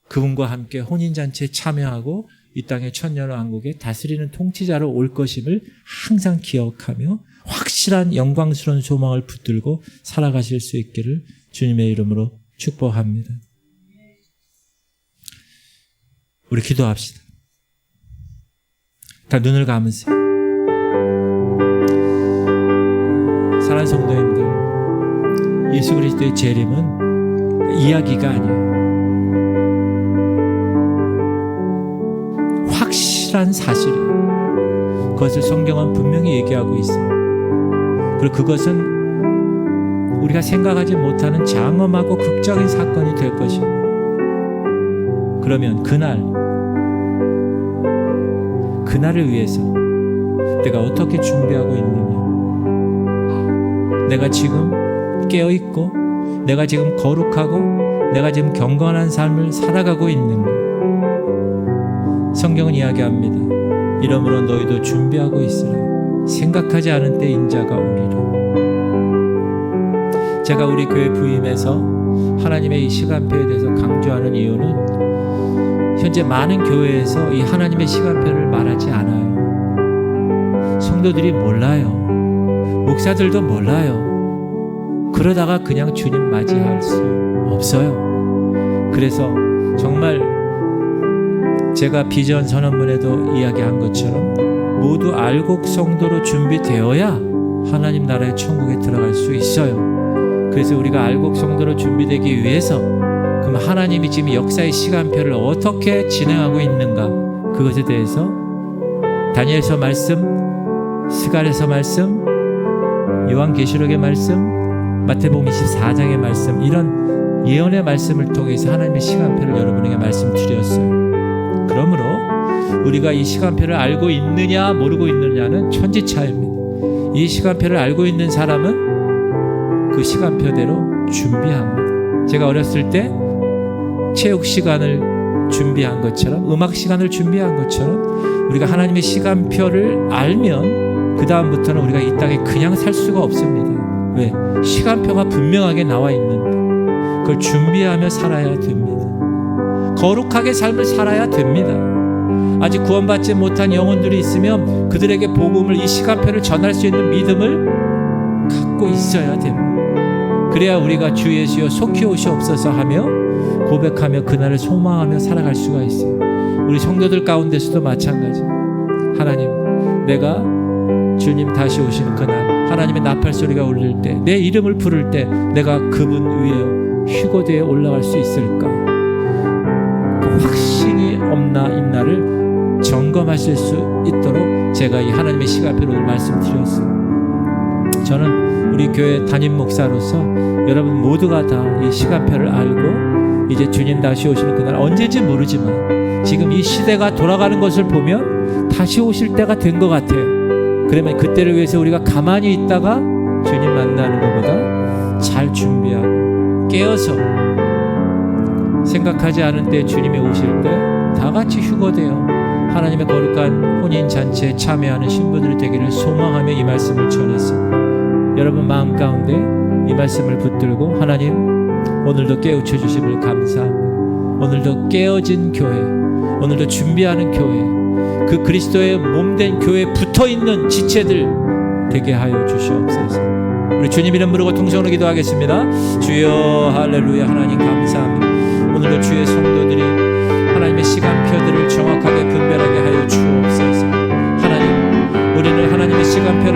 그분과 함께 혼인잔치에 참여하고 이 땅의 천년왕국에 다스리는 통치자로 올 것임을 항상 기억하며 확실한 영광스러운 소망을 붙들고 살아가실 수 있기를 주님의 이름으로 축복합니다. 우리 기도합시다. 다 눈을 감으세요. 사랑하는 성도님들, 예수 그리스도의 재림은 이야기가 아니에요. 확실한 사실이에요. 그것을 성경은 분명히 얘기하고 있어요. 그리고 그것은 우리가 생각하지 못하는 장엄하고 극적인 사건이 될 것입니다. 그러면 그날을 위해서 내가 어떻게 준비하고 있느냐? 내가 지금 깨어있고 내가 지금 거룩하고 내가 지금 경건한 삶을 살아가고 있는가? 성경은 이야기합니다. 이러므로 너희도 준비하고 있으라. 생각하지 않은 때 인자가 오리라. 제가 우리 교회 부임에서 하나님의 이 시간표에 대해서 강조하는 이유는 현재 많은 교회에서 이 하나님의 시간표를 말하지 않아요. 성도들이 몰라요. 목사들도 몰라요. 그러다가 그냥 주님 맞이할 수 없어요. 그래서 정말 제가 비전 선언문에도 이야기한 것처럼 모두 알곡 성도로 준비되어야 하나님 나라의 천국에 들어갈 수 있어요. 그래서 우리가 알곡 성도로 준비되기 위해서 그럼 하나님이 지금 역사의 시간표를 어떻게 진행하고 있는가, 그것에 대해서 다니엘서 말씀, 스가랴서 말씀, 요한계시록의 말씀, 마태복음 24장의 말씀, 이런 예언의 말씀을 통해서 하나님의 시간표를 여러분에게 말씀드렸어요. 그러므로 우리가 이 시간표를 알고 있느냐 모르고 있느냐는 천지차이입니다. 이 시간표를 알고 있는 사람은 그 시간표대로 준비합니다. 제가 어렸을 때 체육 시간을 준비한 것처럼, 음악 시간을 준비한 것처럼 우리가 하나님의 시간표를 알면 그 다음부터는 우리가 이 땅에 그냥 살 수가 없습니다. 왜? 시간표가 분명하게 나와 있는데 그걸 준비하며 살아야 됩니다. 거룩하게 삶을 살아야 됩니다. 아직 구원받지 못한 영혼들이 있으면 그들에게 복음을, 이 시간표를 전할 수 있는 믿음을 갖고 있어야 됩니다. 그래야 우리가 주 예수여 속히 오시옵소서 하며 고백하며 그날을 소망하며 살아갈 수가 있어요. 우리 성도들 가운데서도 마찬가지. 하나님, 내가 주님 다시 오시는 그날 하나님의 나팔 소리가 울릴 때, 내 이름을 부를 때 내가 그분 위에 휴거대에 올라갈 수 있을까? 없나 있나를 점검하실 수 있도록 제가 이 하나님의 시간표를 말씀드렸어요. 저는 우리 교회 담임 목사로서 여러분 모두가 다 이 시간표를 알고 이제 주님 다시 오시는 그날 언제인지 모르지만 지금 이 시대가 돌아가는 것을 보면 다시 오실 때가 된 것 같아요. 그러면 그때를 위해서 우리가 가만히 있다가 주님 만나는 것보다 잘 준비하고 깨어서 생각하지 않은 때 주님이 오실 때 다 같이 휴거되어 하나님의 거룩한 혼인잔치에 참여하는 신부들이 되기를 소망하며 이 말씀을 전했습니다. 여러분 마음 가운데 이 말씀을 붙들고 하나님 오늘도 깨우쳐 주심을 감사합니다. 오늘도 깨어진 교회, 오늘도 준비하는 교회, 그 그리스도의 몸된 교회에 붙어있는 지체들 되게 하여 주시옵소서. 우리 주님 이름 부르고 통성으로 기도하겠습니다. 주여 할렐루야. 하나님 감사합니다. 오늘도 주의 성도들이 하나님의 시간표들을 정확하게 분별하게 하여 주옵소서. 하나님, 우리는 하나님의 시간표를